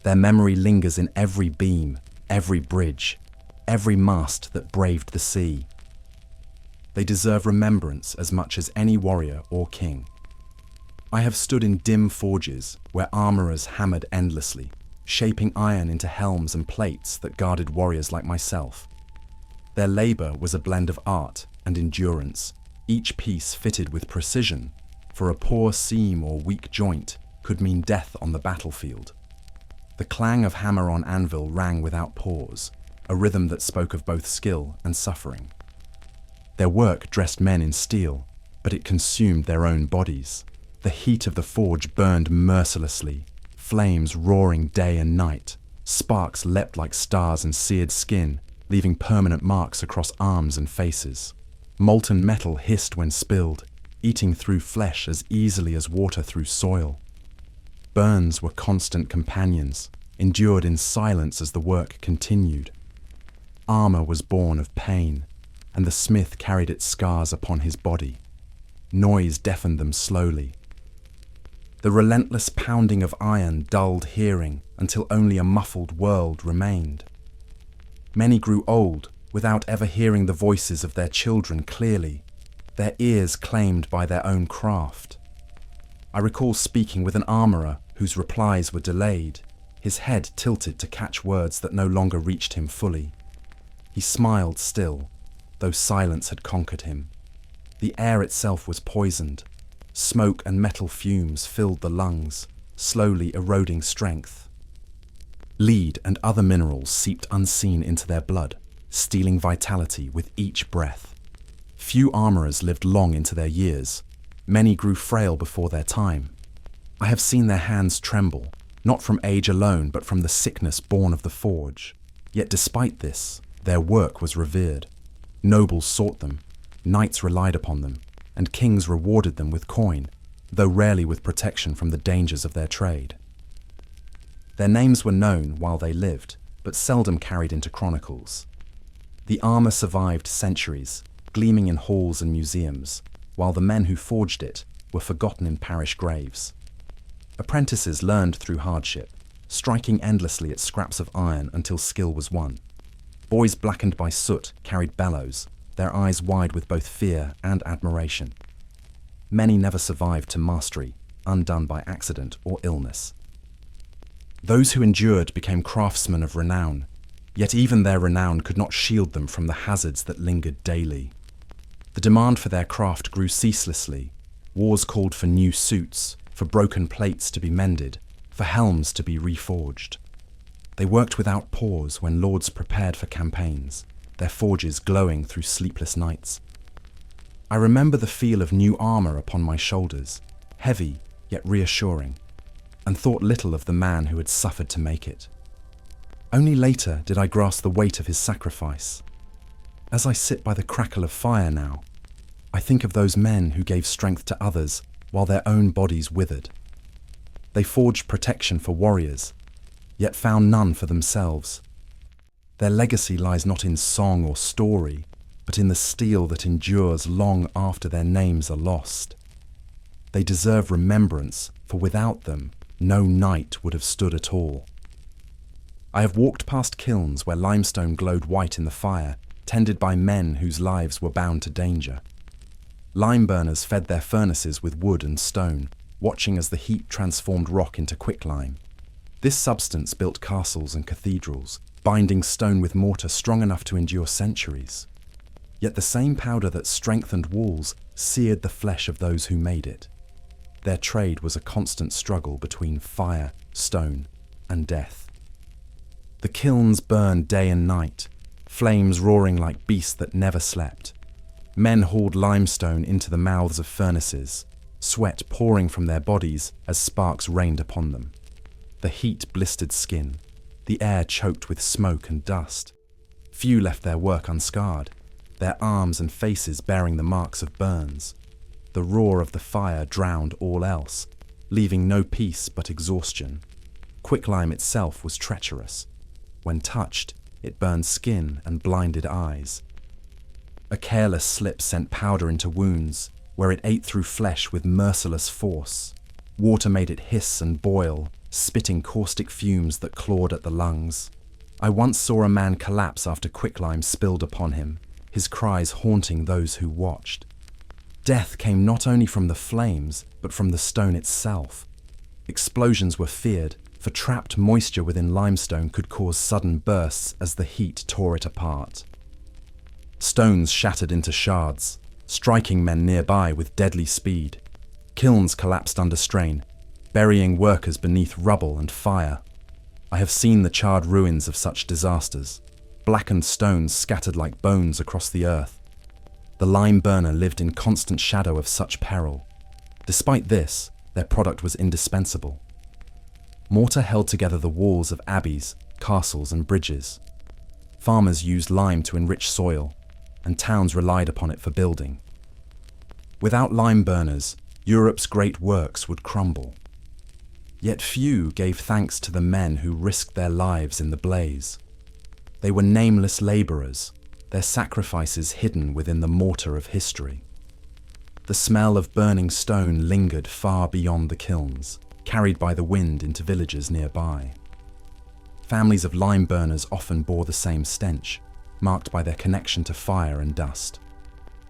Their memory lingers in every beam, every bridge, every mast that braved the sea. They deserve remembrance as much as any warrior or king. I have stood in dim forges where armorers hammered endlessly, shaping iron into helms and plates that guarded warriors like myself. Their labor was a blend of art and endurance, each piece fitted with precision, for a poor seam or weak joint could mean death on the battlefield. The clang of hammer on anvil rang without pause, a rhythm that spoke of both skill and suffering. Their work dressed men in steel, but it consumed their own bodies. The heat of the forge burned mercilessly, flames roaring day and night. Sparks leapt like stars and seared skin, leaving permanent marks across arms and faces. Molten metal hissed when spilled, eating through flesh as easily as water through soil. Burns were constant companions, endured in silence as the work continued. Armor was born of pain, and the smith carried its scars upon his body. Noise deafened them slowly. The relentless pounding of iron dulled hearing until only a muffled world remained. Many grew old without ever hearing the voices of their children clearly, their ears claimed by their own craft. I recall speaking with an armorer whose replies were delayed, his head tilted to catch words that no longer reached him fully. He smiled still, though silence had conquered him. The air itself was poisoned. Smoke and metal fumes filled the lungs, slowly eroding strength. Lead and other minerals seeped unseen into their blood, stealing vitality with each breath. Few armorers lived long into their years. Many grew frail before their time. I have seen their hands tremble, not from age alone, but from the sickness born of the forge. Yet despite this, their work was revered. Nobles sought them, knights relied upon them, and kings rewarded them with coin, though rarely with protection from the dangers of their trade. Their names were known while they lived, but seldom carried into chronicles. The armor survived centuries, gleaming in halls and museums, while the men who forged it were forgotten in parish graves. Apprentices learned through hardship, striking endlessly at scraps of iron until skill was won. Boys blackened by soot carried bellows, their eyes wide with both fear and admiration. Many never survived to mastery, undone by accident or illness. Those who endured became craftsmen of renown, yet even their renown could not shield them from the hazards that lingered daily. The demand for their craft grew ceaselessly. Wars called for new suits, for broken plates to be mended, for helms to be reforged. They worked without pause when lords prepared for campaigns, their forges glowing through sleepless nights. I remember the feel of new armor upon my shoulders, heavy yet reassuring, and thought little of the man who had suffered to make it. Only later did I grasp the weight of his sacrifice. As I sit by the crackle of fire now, I think of those men who gave strength to others while their own bodies withered. They forged protection for warriors, yet found none for themselves. Their legacy lies not in song or story, but in the steel that endures long after their names are lost. They deserve remembrance, for without them, no knight would have stood at all. I have walked past kilns where limestone glowed white in the fire, tended by men whose lives were bound to danger. Lime burners fed their furnaces with wood and stone, watching as the heat transformed rock into quicklime. This substance built castles and cathedrals, binding stone with mortar strong enough to endure centuries. Yet the same powder that strengthened walls seared the flesh of those who made it. Their trade was a constant struggle between fire, stone, and death. The kilns burned day and night, flames roaring like beasts that never slept. Men hauled limestone into the mouths of furnaces, sweat pouring from their bodies as sparks rained upon them. The heat blistered skin, the air choked with smoke and dust. Few left their work unscarred, their arms and faces bearing the marks of burns. The roar of the fire drowned all else, leaving no peace but exhaustion. Quicklime itself was treacherous. When touched, it burned skin and blinded eyes. A careless slip sent powder into wounds, where it ate through flesh with merciless force. Water made it hiss and boil, spitting caustic fumes that clawed at the lungs. I once saw a man collapse after quicklime spilled upon him, his cries haunting those who watched. Death came not only from the flames, but from the stone itself. Explosions were feared, for trapped moisture within limestone could cause sudden bursts as the heat tore it apart. Stones shattered into shards, striking men nearby with deadly speed. Kilns collapsed under strain, burying workers beneath rubble and fire. I have seen the charred ruins of such disasters, blackened stones scattered like bones across the earth. The lime burner lived in constant shadow of such peril. Despite this, their product was indispensable. Mortar held together the walls of abbeys, castles, and bridges. Farmers used lime to enrich soil, and towns relied upon it for building. Without lime burners, Europe's great works would crumble. Yet few gave thanks to the men who risked their lives in the blaze. They were nameless laborers, their sacrifices hidden within the mortar of history. The smell of burning stone lingered far beyond the kilns, carried by the wind into villages nearby. Families of lime burners often bore the same stench, marked by their connection to fire and dust.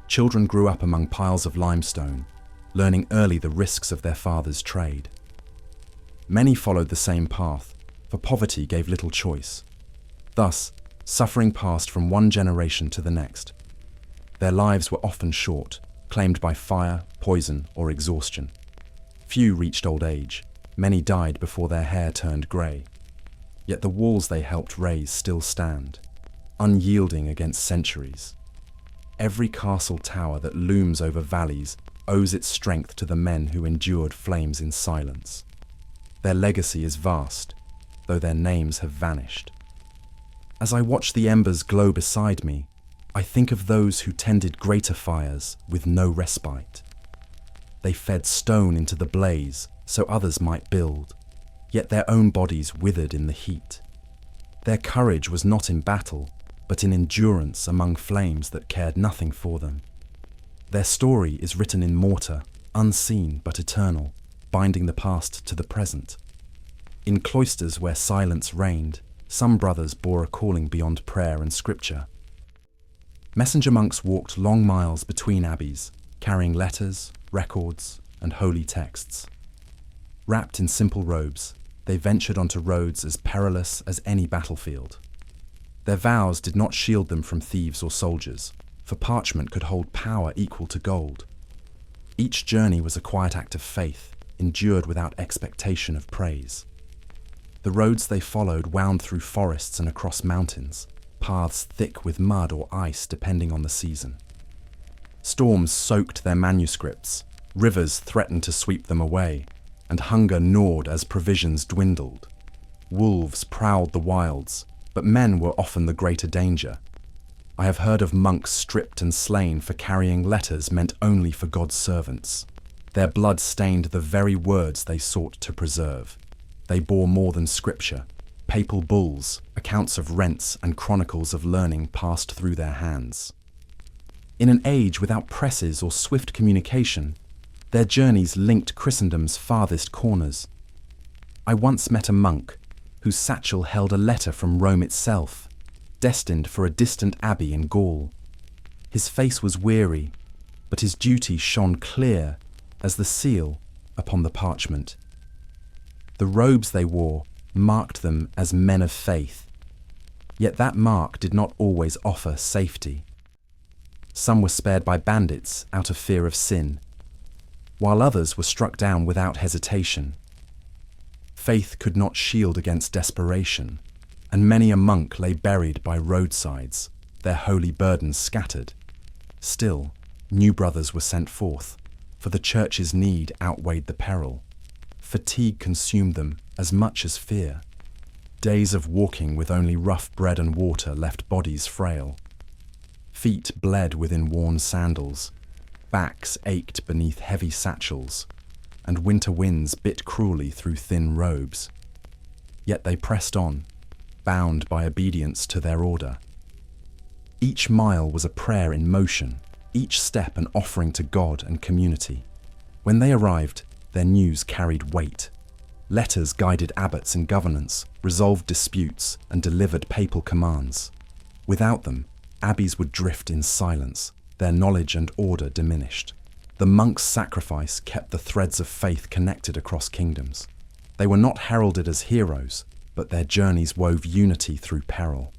Children grew up among piles of limestone, learning early the risks of their father's trade. Many followed the same path, for poverty gave little choice. Thus, suffering passed from one generation to the next. Their lives were often short, claimed by fire, poison, or exhaustion. Few reached old age. Many died before their hair turned grey. Yet the walls they helped raise still stand, unyielding against centuries. Every castle tower that looms over valleys owes its strength to the men who endured flames in silence. Their legacy is vast, though their names have vanished. As I watch the embers glow beside me, I think of those who tended greater fires with no respite. They fed stone into the blaze so others might build, yet their own bodies withered in the heat. Their courage was not in battle, but in endurance among flames that cared nothing for them. Their story is written in mortar, unseen but eternal, binding the past to the present. In cloisters where silence reigned, some brothers bore a calling beyond prayer and scripture. Messenger monks walked long miles between abbeys, carrying letters, records, and holy texts. Wrapped in simple robes, they ventured onto roads as perilous as any battlefield. Their vows did not shield them from thieves or soldiers, for parchment could hold power equal to gold. Each journey was a quiet act of faith, endured without expectation of praise. The roads they followed wound through forests and across mountains, paths thick with mud or ice depending on the season. Storms soaked their manuscripts, rivers threatened to sweep them away, and hunger gnawed as provisions dwindled. Wolves prowled the wilds, but men were often the greater danger. I have heard of monks stripped and slain for carrying letters meant only for God's servants. Their blood stained the very words they sought to preserve. They bore more than scripture. Papal bulls, accounts of rents, and chronicles of learning passed through their hands. In an age without presses or swift communication, their journeys linked Christendom's farthest corners. I once met a monk whose satchel held a letter from Rome itself, destined for a distant abbey in Gaul. His face was weary, but his duty shone clear as the seal upon the parchment. The robes they wore marked them as men of faith, yet that mark did not always offer safety. Some were spared by bandits out of fear of sin, while others were struck down without hesitation. Faith could not shield against desperation, and many a monk lay buried by roadsides, their holy burdens scattered. Still, new brothers were sent forth, for the church's need outweighed the peril. Fatigue consumed them as much as fear. Days of walking with only rough bread and water left bodies frail. Feet bled within worn sandals, backs ached beneath heavy satchels, and winter winds bit cruelly through thin robes. Yet they pressed on, bound by obedience to their order. Each mile was a prayer in motion, each step an offering to God and community. When they arrived, their news carried weight. Letters guided abbots in governance, resolved disputes, and delivered papal commands. Without them, abbeys would drift in silence, their knowledge and order diminished. The monks' sacrifice kept the threads of faith connected across kingdoms. They were not heralded as heroes, but their journeys wove unity through peril.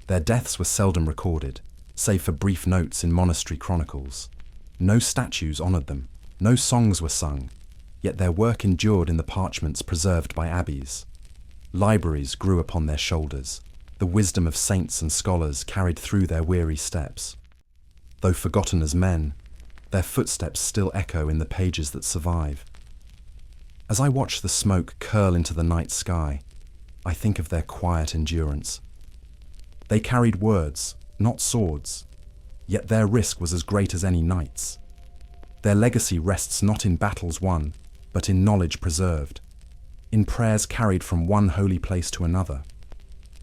Their deaths were seldom recorded, save for brief notes in monastery chronicles. No statues honoured them, no songs were sung, yet their work endured in the parchments preserved by abbeys. Libraries grew upon their shoulders. The wisdom of saints and scholars carried through their weary steps. Though forgotten as men, their footsteps still echo in the pages that survive. As I watch the smoke curl into the night sky, I think of their quiet endurance. They carried words, not swords, yet their risk was as great as any knight's. Their legacy rests not in battles won, but in knowledge preserved, in prayers carried from one holy place to another.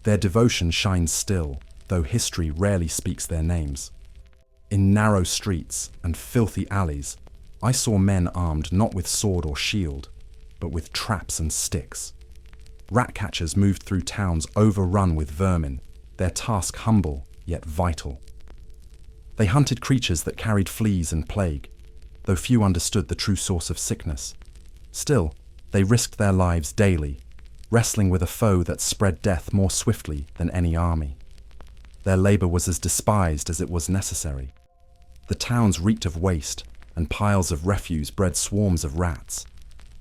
Their devotion shines still, though history rarely speaks their names. In narrow streets and filthy alleys, I saw men armed not with sword or shield, but with traps and sticks. Rat-catchers moved through towns overrun with vermin, their task humble yet vital. They hunted creatures that carried fleas and plague, though few understood the true source of sickness. Still, they risked their lives daily, wrestling with a foe that spread death more swiftly than any army. Their labor was as despised as it was necessary. The towns reeked of waste, and piles of refuse bred swarms of rats.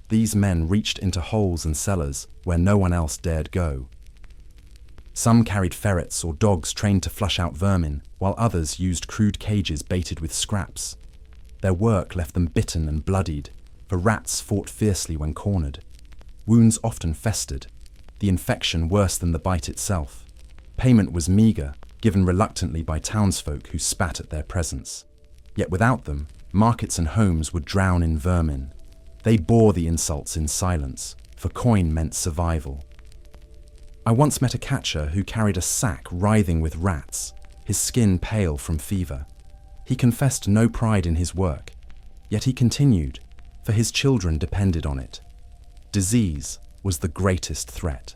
These men reached into holes and cellars where no one else dared go. Some carried ferrets or dogs trained to flush out vermin, while others used crude cages baited with scraps. Their work left them bitten and bloodied, for rats fought fiercely when cornered. Wounds often festered, the infection worse than the bite itself. Payment was meagre, given reluctantly by townsfolk who spat at their presence. Yet without them, markets and homes would drown in vermin. They bore the insults in silence, for coin meant survival. I once met a catcher who carried a sack writhing with rats, his skin pale from fever. He confessed no pride in his work, yet he continued, for his children depended on it. Disease was the greatest threat.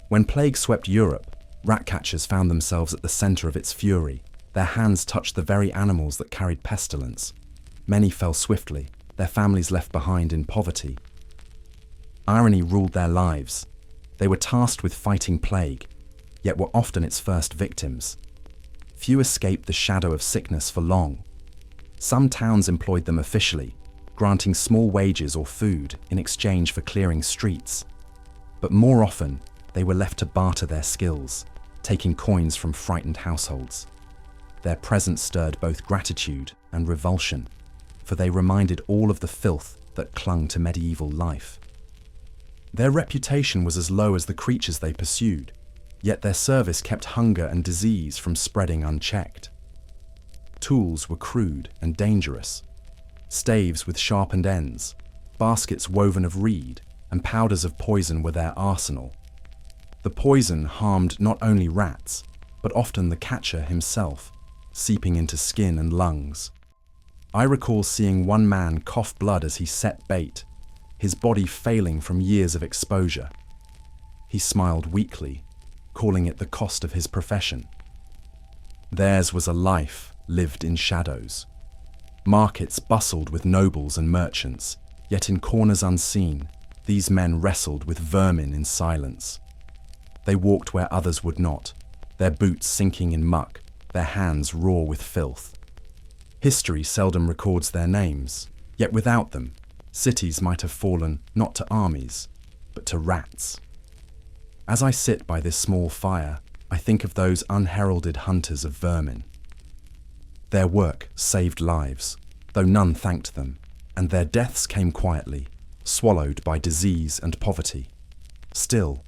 When plague swept Europe, rat catchers found themselves at the center of its fury. Their hands touched the very animals that carried pestilence. Many fell swiftly, their families left behind in poverty. Irony ruled their lives. They were tasked with fighting plague, yet were often its first victims. Few escaped the shadow of sickness for long. Some towns employed them officially, granting small wages or food in exchange for clearing streets. But more often, they were left to barter their skills, taking coins from frightened households. Their presence stirred both gratitude and revulsion, for they reminded all of the filth that clung to medieval life. Their reputation was as low as the creatures they pursued, yet their service kept hunger and disease from spreading unchecked. Tools were crude and dangerous. Staves with sharpened ends, baskets woven of reed, and powders of poison were their arsenal. The poison harmed not only rats, but often the catcher himself, seeping into skin and lungs. I recall seeing one man cough blood as he set bait, his body failing from years of exposure. He smiled weakly, calling it the cost of his profession. Theirs was a life lived in shadows. Markets bustled with nobles and merchants, yet in corners unseen, these men wrestled with vermin in silence. They walked where others would not, their boots sinking in muck, their hands raw with filth. History seldom records their names, yet without them, cities might have fallen not to armies, but to rats. As I sit by this small fire, I think of those unheralded hunters of vermin. Their work saved lives, though none thanked them, and their deaths came quietly, swallowed by disease and poverty. Still,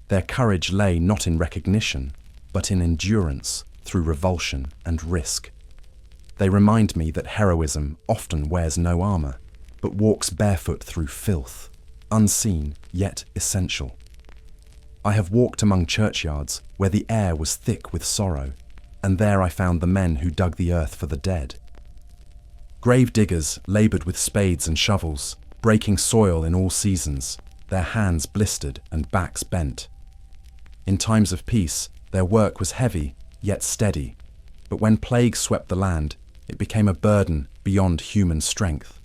their courage lay not in recognition, but in endurance through revulsion and risk. They remind me that heroism often wears no armor, but walks barefoot through filth, unseen yet essential. I have walked among churchyards where the air was thick with sorrow, and there I found the men who dug the earth for the dead. Grave diggers labored with spades and shovels, breaking soil in all seasons, their hands blistered and backs bent. In times of peace, their work was heavy yet steady, but when plague swept the land, it became a burden beyond human strength.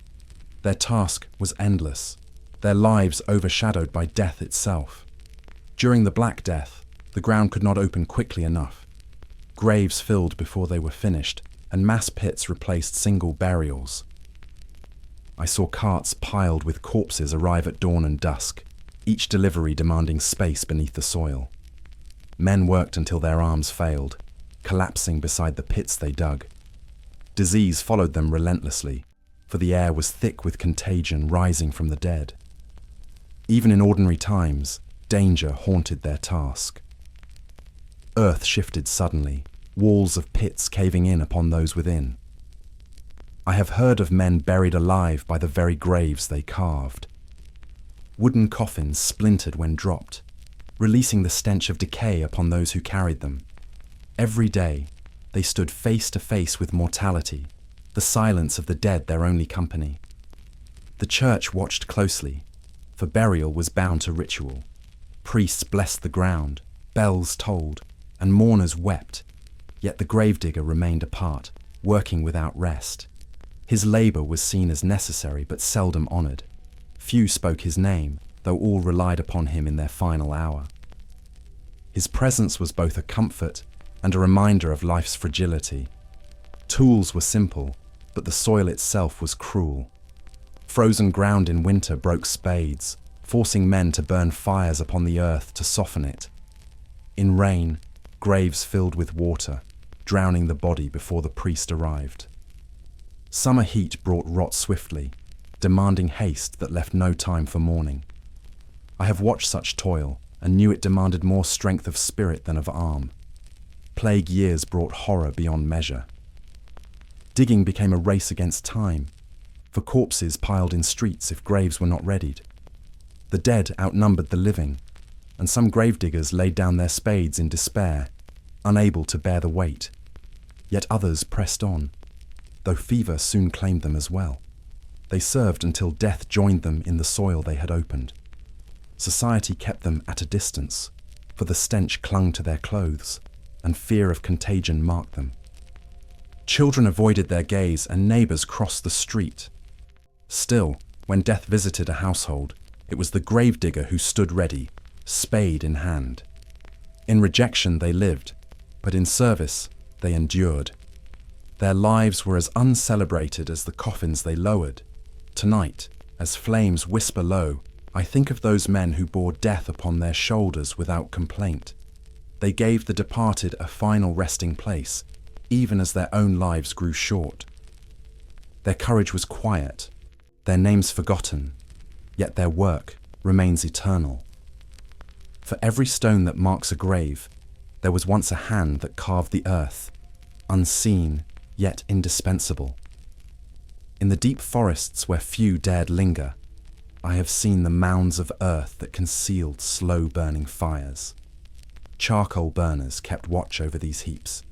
Their task was endless, their lives overshadowed by death itself. During the Black Death, the ground could not open quickly enough. Graves filled before they were finished, and mass pits replaced single burials. I saw carts piled with corpses arrive at dawn and dusk, each delivery demanding space beneath the soil. Men worked until their arms failed, collapsing beside the pits they dug. Disease followed them relentlessly, for the air was thick with contagion rising from the dead. Even in ordinary times, danger haunted their task. Earth shifted suddenly, walls of pits caving in upon those within. I have heard of men buried alive by the very graves they carved. Wooden coffins splintered when dropped, releasing the stench of decay upon those who carried them. Every day, they stood face to face with mortality, the silence of the dead their only company. The church watched closely, for burial was bound to ritual. Priests blessed the ground, bells tolled, and mourners wept, yet the gravedigger remained apart, working without rest. His labor was seen as necessary but seldom honored. Few spoke his name, though all relied upon him in their final hour. His presence was both a comfort and a reminder of life's fragility. Tools were simple, but the soil itself was cruel. Frozen ground in winter broke spades, forcing men to burn fires upon the earth to soften it. In rain, graves filled with water, drowning the body before the priest arrived. Summer heat brought rot swiftly, demanding haste that left no time for mourning. I have watched such toil and knew it demanded more strength of spirit than of arm. Plague years brought horror beyond measure. Digging became a race against time, for corpses piled in streets if graves were not readied. The dead outnumbered the living, and some gravediggers laid down their spades in despair, unable to bear the weight. Yet others pressed on, though fever soon claimed them as well. They served until death joined them in the soil they had opened. Society kept them at a distance, for the stench clung to their clothes, and fear of contagion marked them. Children avoided their gaze, and neighbors crossed the street. Still, when death visited a household, it was the gravedigger who stood ready, spade in hand. In rejection they lived, but in service they endured. Their lives were as uncelebrated as the coffins they lowered. Tonight, as flames whisper low, I think of those men who bore death upon their shoulders without complaint. They gave the departed a final resting place, even as their own lives grew short. Their courage was quiet, their names forgotten, yet their work remains eternal. For every stone that marks a grave, there was once a hand that carved the earth, unseen yet indispensable. In the deep forests where few dared linger, I have seen the mounds of earth that concealed slow-burning fires. Charcoal burners kept watch over these heaps,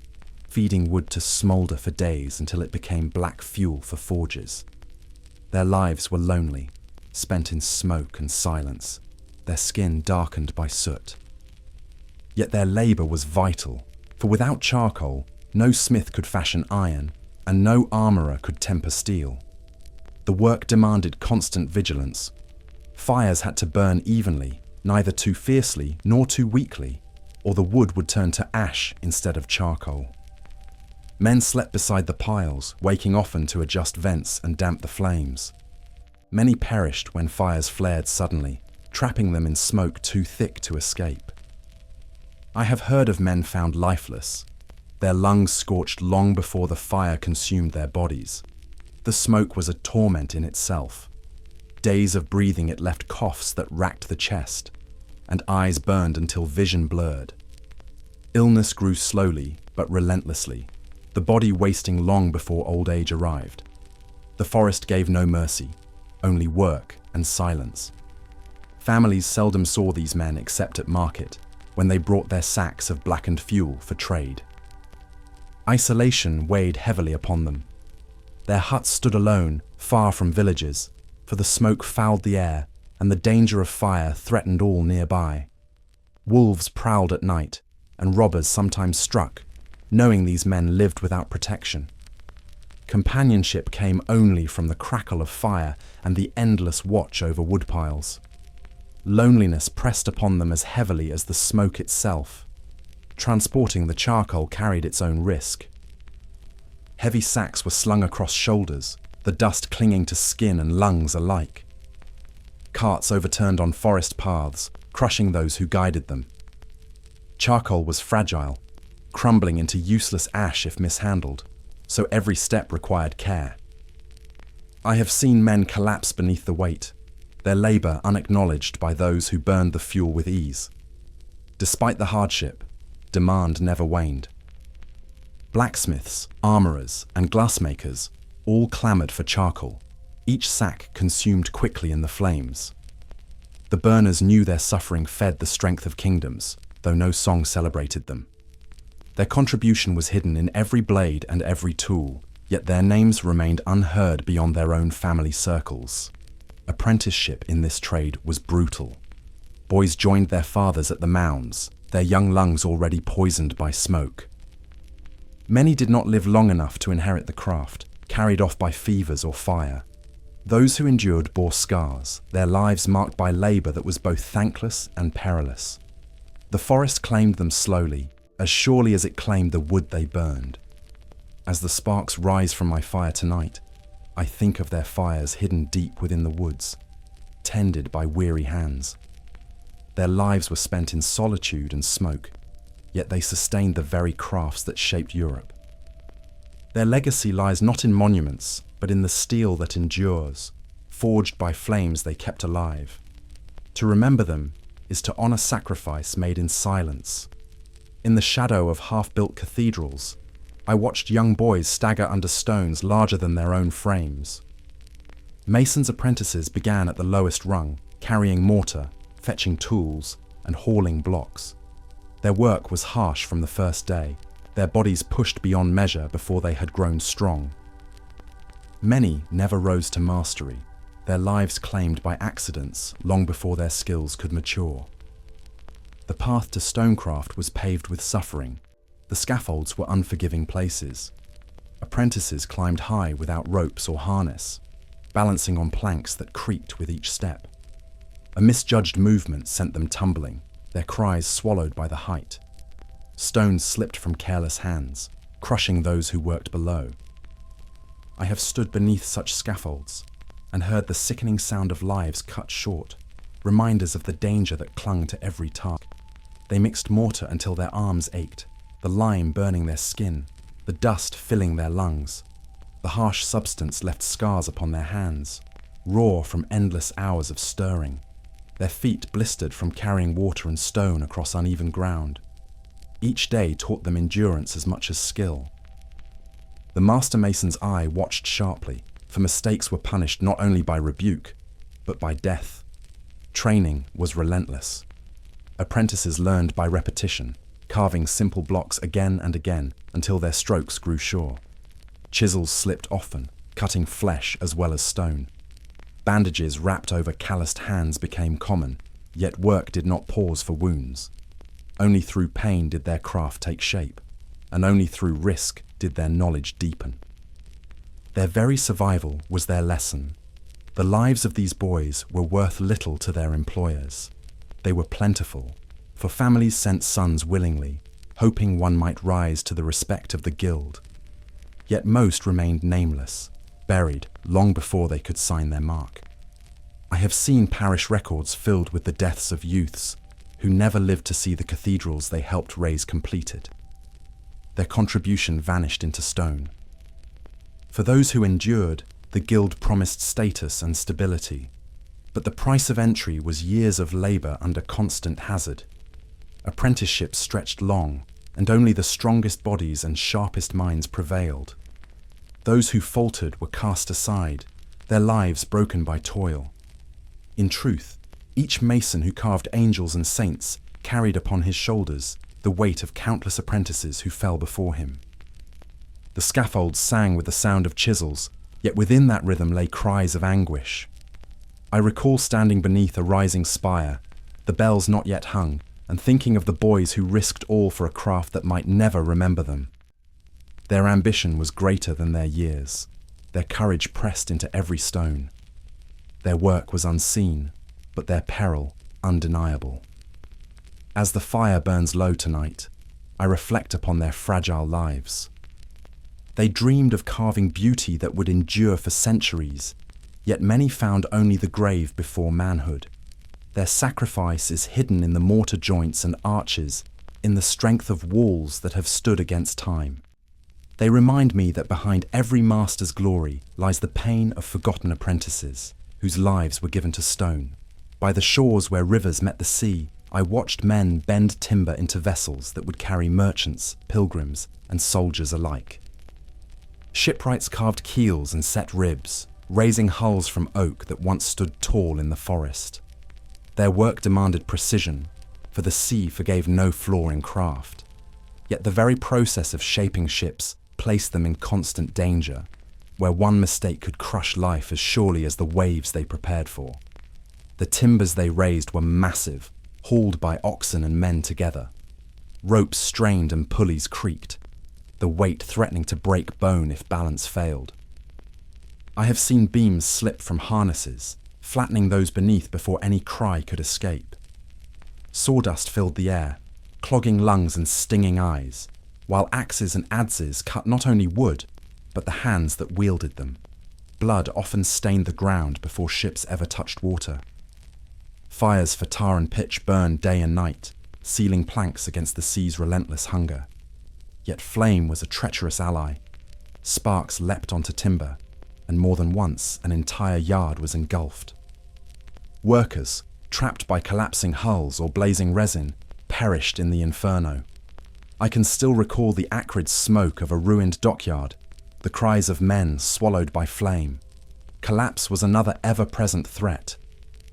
feeding wood to smoulder for days until it became black fuel for forges. Their lives were lonely, spent in smoke and silence, their skin darkened by soot. Yet their labour was vital, for without charcoal, no smith could fashion iron, and no armourer could temper steel. The work demanded constant vigilance. Fires had to burn evenly, neither too fiercely nor too weakly, or the wood would turn to ash instead of charcoal. Men slept beside the piles, waking often to adjust vents and damp the flames. Many perished when fires flared suddenly, trapping them in smoke too thick to escape. I have heard of men found lifeless, their lungs scorched long before the fire consumed their bodies. The smoke was a torment in itself. Days of breathing it left coughs that racked the chest, and eyes burned until vision blurred. Illness grew slowly but relentlessly, the body wasting long before old age arrived. The forest gave no mercy, only work and silence. Families seldom saw these men except at market, when they brought their sacks of blackened fuel for trade. Isolation weighed heavily upon them. Their huts stood alone, far from villages, for the smoke fouled the air, and the danger of fire threatened all nearby. Wolves prowled at night, and robbers sometimes struck, knowing these men lived without protection. Companionship came only from the crackle of fire and the endless watch over woodpiles. Loneliness pressed upon them as heavily as the smoke itself. Transporting the charcoal carried its own risk. Heavy sacks were slung across shoulders, the dust clinging to skin and lungs alike. Carts overturned on forest paths, crushing those who guided them. Charcoal was fragile, crumbling into useless ash if mishandled, so every step required care. I have seen men collapse beneath the weight, their labour unacknowledged by those who burned the fuel with ease. Despite the hardship, demand never waned. Blacksmiths, armourers, and glassmakers all clamoured for charcoal, each sack consumed quickly in the flames. The burners knew their suffering fed the strength of kingdoms, though no song celebrated them. Their contribution was hidden in every blade and every tool, yet their names remained unheard beyond their own family circles. Apprenticeship in this trade was brutal. Boys joined their fathers at the mounds, their young lungs already poisoned by smoke. Many did not live long enough to inherit the craft, carried off by fevers or fire. Those who endured bore scars, their lives marked by labour that was both thankless and perilous. The forest claimed them slowly, as surely as it claimed the wood they burned. As the sparks rise from my fire tonight, I think of their fires hidden deep within the woods, tended by weary hands. Their lives were spent in solitude and smoke, yet they sustained the very crafts that shaped Europe. Their legacy lies not in monuments, but in the steel that endures, forged by flames they kept alive. To remember them is to honor sacrifice made in silence. In the shadow of half-built cathedrals, I watched young boys stagger under stones larger than their own frames. Masons' apprentices began at the lowest rung, carrying mortar, fetching tools, and hauling blocks. Their work was harsh from the first day, their bodies pushed beyond measure before they had grown strong. Many never rose to mastery, their lives claimed by accidents long before their skills could mature. The path to stonecraft was paved with suffering. The scaffolds were unforgiving places. Apprentices climbed high without ropes or harness, balancing on planks that creaked with each step. A misjudged movement sent them tumbling, their cries swallowed by the height. Stones slipped from careless hands, crushing those who worked below. I have stood beneath such scaffolds and heard the sickening sound of lives cut short, reminders of the danger that clung to every task. They mixed mortar until their arms ached, the lime burning their skin, the dust filling their lungs. The harsh substance left scars upon their hands, raw from endless hours of stirring. Their feet blistered from carrying water and stone across uneven ground. Each day taught them endurance as much as skill. The master mason's eye watched sharply, for mistakes were punished not only by rebuke, but by death. Training was relentless. Apprentices learned by repetition, carving simple blocks again and again until their strokes grew sure. Chisels slipped often, cutting flesh as well as stone. Bandages wrapped over calloused hands became common, yet work did not pause for wounds. Only through pain did their craft take shape, and only through risk did their knowledge deepen. Their very survival was their lesson. The lives of these boys were worth little to their employers. They were plentiful, for families sent sons willingly, hoping one might rise to the respect of the guild. Yet most remained nameless, buried long before they could sign their mark. I have seen parish records filled with the deaths of youths who never lived to see the cathedrals they helped raise completed. Their contribution vanished into stone. For those who endured, the guild promised status and stability, but the price of entry was years of labor under constant hazard. Apprenticeships stretched long, and only the strongest bodies and sharpest minds prevailed. Those who faltered were cast aside, their lives broken by toil. In truth, each mason who carved angels and saints carried upon his shoulders the weight of countless apprentices who fell before him. The scaffolds sang with the sound of chisels, yet within that rhythm lay cries of anguish. I recall standing beneath a rising spire, the bells not yet hung, and thinking of the boys who risked all for a craft that might never remember them. Their ambition was greater than their years, their courage pressed into every stone. Their work was unseen, but their peril undeniable. As the fire burns low tonight, I reflect upon their fragile lives. They dreamed of carving beauty that would endure for centuries, yet many found only the grave before manhood. Their sacrifice is hidden in the mortar joints and arches, in the strength of walls that have stood against time. They remind me that behind every master's glory lies the pain of forgotten apprentices, whose lives were given to stone. By the shores where rivers met the sea, I watched men bend timber into vessels that would carry merchants, pilgrims, and soldiers alike. Shipwrights carved keels and set ribs, raising hulls from oak that once stood tall in the forest. Their work demanded precision, for the sea forgave no flaw in craft. Yet the very process of shaping ships placed them in constant danger, where one mistake could crush life as surely as the waves they prepared for. The timbers they raised were massive, hauled by oxen and men together. Ropes strained and pulleys creaked, the weight threatening to break bone if balance failed. I have seen beams slip from harnesses, flattening those beneath before any cry could escape. Sawdust filled the air, clogging lungs and stinging eyes, while axes and adzes cut not only wood, but the hands that wielded them. Blood often stained the ground before ships ever touched water. Fires for tar and pitch burned day and night, sealing planks against the sea's relentless hunger. Yet flame was a treacherous ally. Sparks leapt onto timber, and more than once an entire yard was engulfed. Workers, trapped by collapsing hulls or blazing resin, perished in the inferno. I can still recall the acrid smoke of a ruined dockyard, the cries of men swallowed by flame. Collapse was another ever-present threat.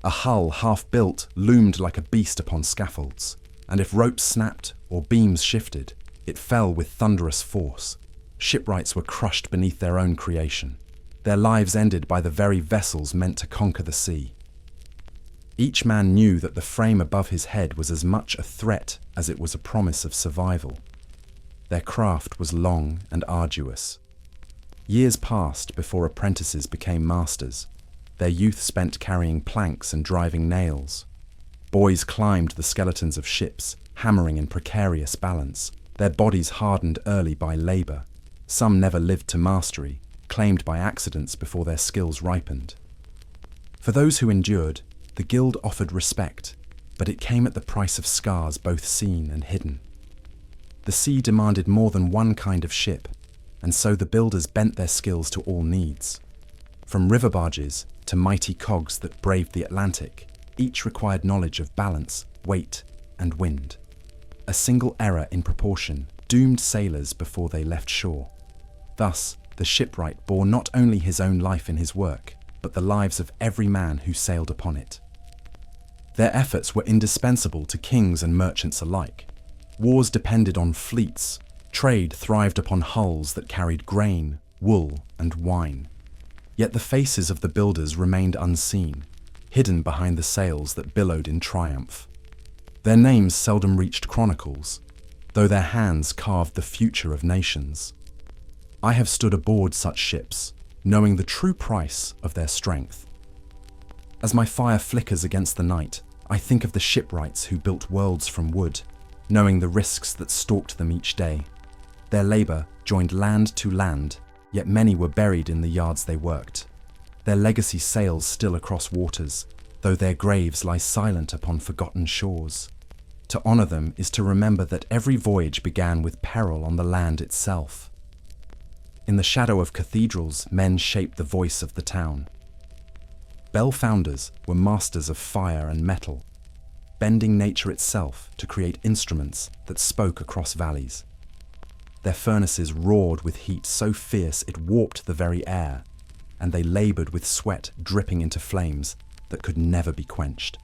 A hull half-built loomed like a beast upon scaffolds, and if ropes snapped or beams shifted, it fell with thunderous force. Shipwrights were crushed beneath their own creation, their lives ended by the very vessels meant to conquer the sea. Each man knew that the frame above his head was as much a threat as it was a promise of survival. Their craft was long and arduous. Years passed before apprentices became masters, their youth spent carrying planks and driving nails. Boys climbed the skeletons of ships, hammering in precarious balance, their bodies hardened early by labour. Some never lived to mastery, claimed by accidents before their skills ripened. For those who endured, the guild offered respect, but it came at the price of scars both seen and hidden. The sea demanded more than one kind of ship, and so the builders bent their skills to all needs. From river barges to mighty cogs that braved the Atlantic, each required knowledge of balance, weight, and wind. A single error in proportion doomed sailors before they left shore. Thus, the shipwright bore not only his own life in his work, but the lives of every man who sailed upon it. Their efforts were indispensable to kings and merchants alike. Wars depended on fleets. Trade thrived upon hulls that carried grain, wool, and wine. Yet the faces of the builders remained unseen, hidden behind the sails that billowed in triumph. Their names seldom reached chronicles, though their hands carved the future of nations. I have stood aboard such ships, knowing the true price of their strength. As my fire flickers against the night, I think of the shipwrights who built worlds from wood, knowing the risks that stalked them each day. Their labour joined land to land, yet many were buried in the yards they worked. Their legacy sails still across waters, though their graves lie silent upon forgotten shores. To honour them is to remember that every voyage began with peril on the land itself. In the shadow of cathedrals, men shaped the voice of the town. Bell founders were masters of fire and metal, bending nature itself to create instruments that spoke across valleys. Their furnaces roared with heat so fierce it warped the very air, and they laboured with sweat dripping into flames that could never be quenched.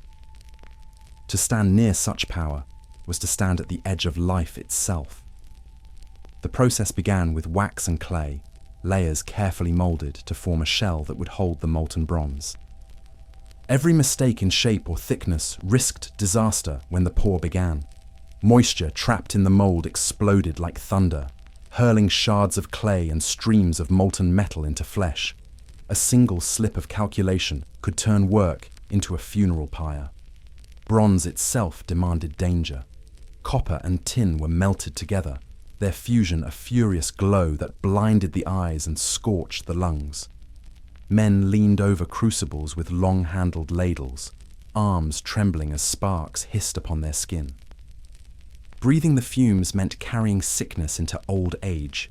To stand near such power was to stand at the edge of life itself. The process began with wax and clay, layers carefully moulded to form a shell that would hold the molten bronze. Every mistake in shape or thickness risked disaster when the pour began. Moisture trapped in the mould exploded like thunder, hurling shards of clay and streams of molten metal into flesh. A single slip of calculation could turn work into a funeral pyre. Bronze itself demanded danger. Copper and tin were melted together, their fusion a furious glow that blinded the eyes and scorched the lungs. Men leaned over crucibles with long-handled ladles, arms trembling as sparks hissed upon their skin. Breathing the fumes meant carrying sickness into old age,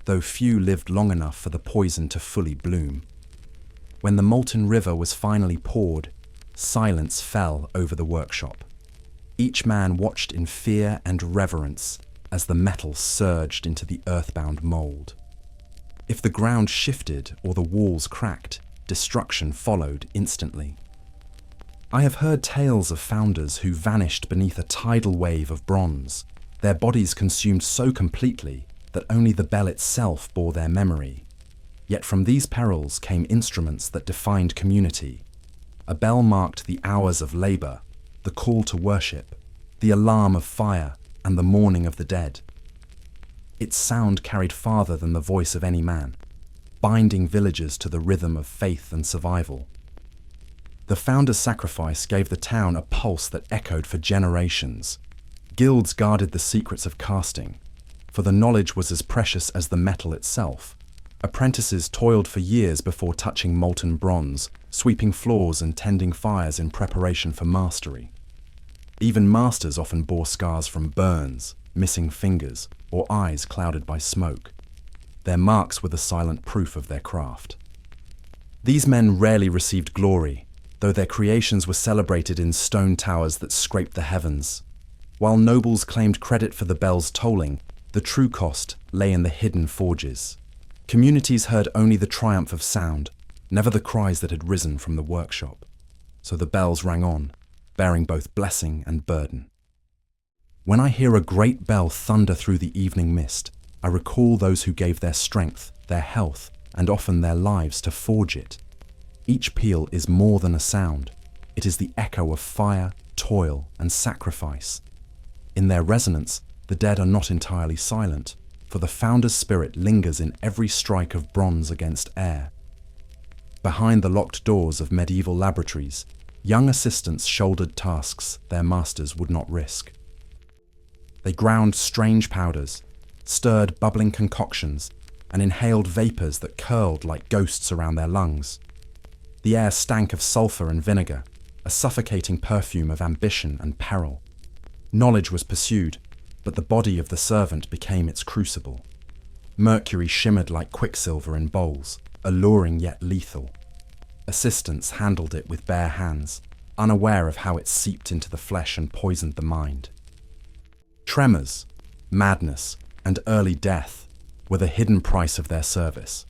though few lived long enough for the poison to fully bloom. When the molten river was finally poured, silence fell over the workshop. Each man watched in fear and reverence as the metal surged into the earthbound mould. If the ground shifted or the walls cracked, destruction followed instantly. I have heard tales of founders who vanished beneath a tidal wave of bronze, their bodies consumed so completely that only the bell itself bore their memory. Yet from these perils came instruments that defined community. A bell marked the hours of labour, the call to worship, the alarm of fire, and the mourning of the dead. Its sound carried farther than the voice of any man, binding villagers to the rhythm of faith and survival. The founder's sacrifice gave the town a pulse that echoed for generations. Guilds guarded the secrets of casting, for the knowledge was as precious as the metal itself. Apprentices toiled for years before touching molten bronze, sweeping floors and tending fires in preparation for mastery. Even masters often bore scars from burns, missing fingers, or eyes clouded by smoke. Their marks were the silent proof of their craft. These men rarely received glory, though their creations were celebrated in stone towers that scraped the heavens. While nobles claimed credit for the bells tolling, the true cost lay in the hidden forges. Communities heard only the triumph of sound, never the cries that had risen from the workshop. So the bells rang on, bearing both blessing and burden. When I hear a great bell thunder through the evening mist, I recall those who gave their strength, their health, and often their lives to forge it. Each peal is more than a sound. It is the echo of fire, toil, and sacrifice. In their resonance, the dead are not entirely silent, for the founder's spirit lingers in every strike of bronze against air. Behind the locked doors of medieval laboratories, young assistants shouldered tasks their masters would not risk. They ground strange powders, stirred bubbling concoctions, and inhaled vapors that curled like ghosts around their lungs. The air stank of sulfur and vinegar, a suffocating perfume of ambition and peril. Knowledge was pursued, but the body of the servant became its crucible. Mercury shimmered like quicksilver in bowls, alluring yet lethal. Assistants handled it with bare hands, unaware of how it seeped into the flesh and poisoned the mind. Tremors, madness, and early death were the hidden price of their service.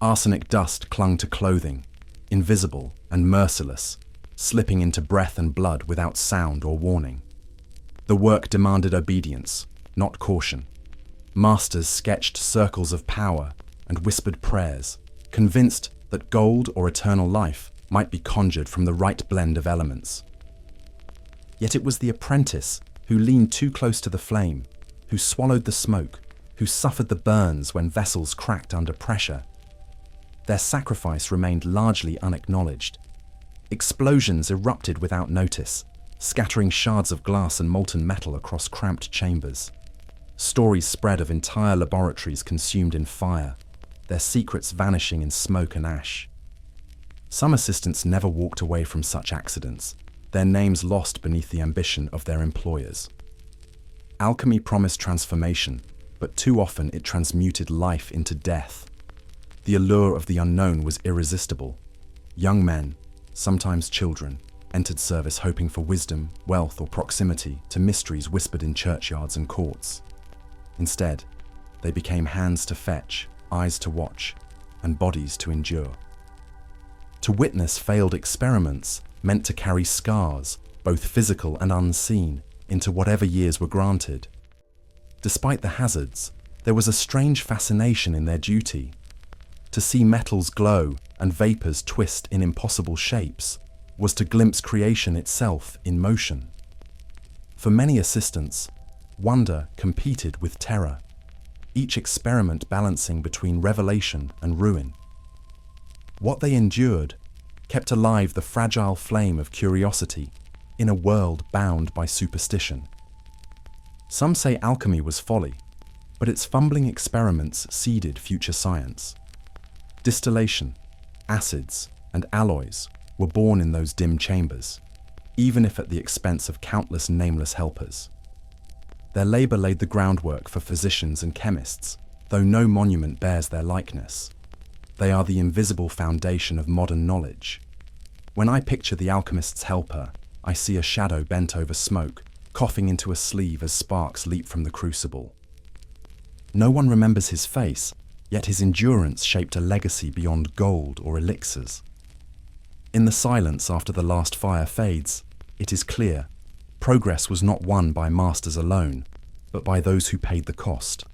Arsenic dust clung to clothing, invisible and merciless, slipping into breath and blood without sound or warning. The work demanded obedience, not caution. Masters sketched circles of power and whispered prayers, convinced that gold or eternal life might be conjured from the right blend of elements. Yet it was the apprentice who leaned too close to the flame, who swallowed the smoke, who suffered the burns when vessels cracked under pressure. Their sacrifice remained largely unacknowledged. Explosions erupted without notice, scattering shards of glass and molten metal across cramped chambers. Stories spread of entire laboratories consumed in fire, their secrets vanishing in smoke and ash. Some assistants never walked away from such accidents, their names lost beneath the ambition of their employers. Alchemy promised transformation, but too often it transmuted life into death. The allure of the unknown was irresistible. Young men, sometimes children, entered service hoping for wisdom, wealth, or proximity to mysteries whispered in churchyards and courts. Instead, they became hands to fetch, eyes to watch, and bodies to endure. To witness failed experiments meant to carry scars, both physical and unseen, into whatever years were granted. Despite the hazards, there was a strange fascination in their duty. To see metals glow and vapors twist in impossible shapes was to glimpse creation itself in motion. For many assistants, wonder competed with terror, each experiment balancing between revelation and ruin. What they endured kept alive the fragile flame of curiosity in a world bound by superstition. Some say alchemy was folly, but its fumbling experiments seeded future science. Distillation, acids, and alloys were born in those dim chambers, even if at the expense of countless nameless helpers. Their labor laid the groundwork for physicians and chemists, though no monument bears their likeness. They are the invisible foundation of modern knowledge. When I picture the alchemist's helper, I see a shadow bent over smoke, coughing into a sleeve as sparks leap from the crucible. No one remembers his face, yet his endurance shaped a legacy beyond gold or elixirs. In the silence after the last fire fades, it is clear, progress was not won by masters alone, but by those who paid the cost.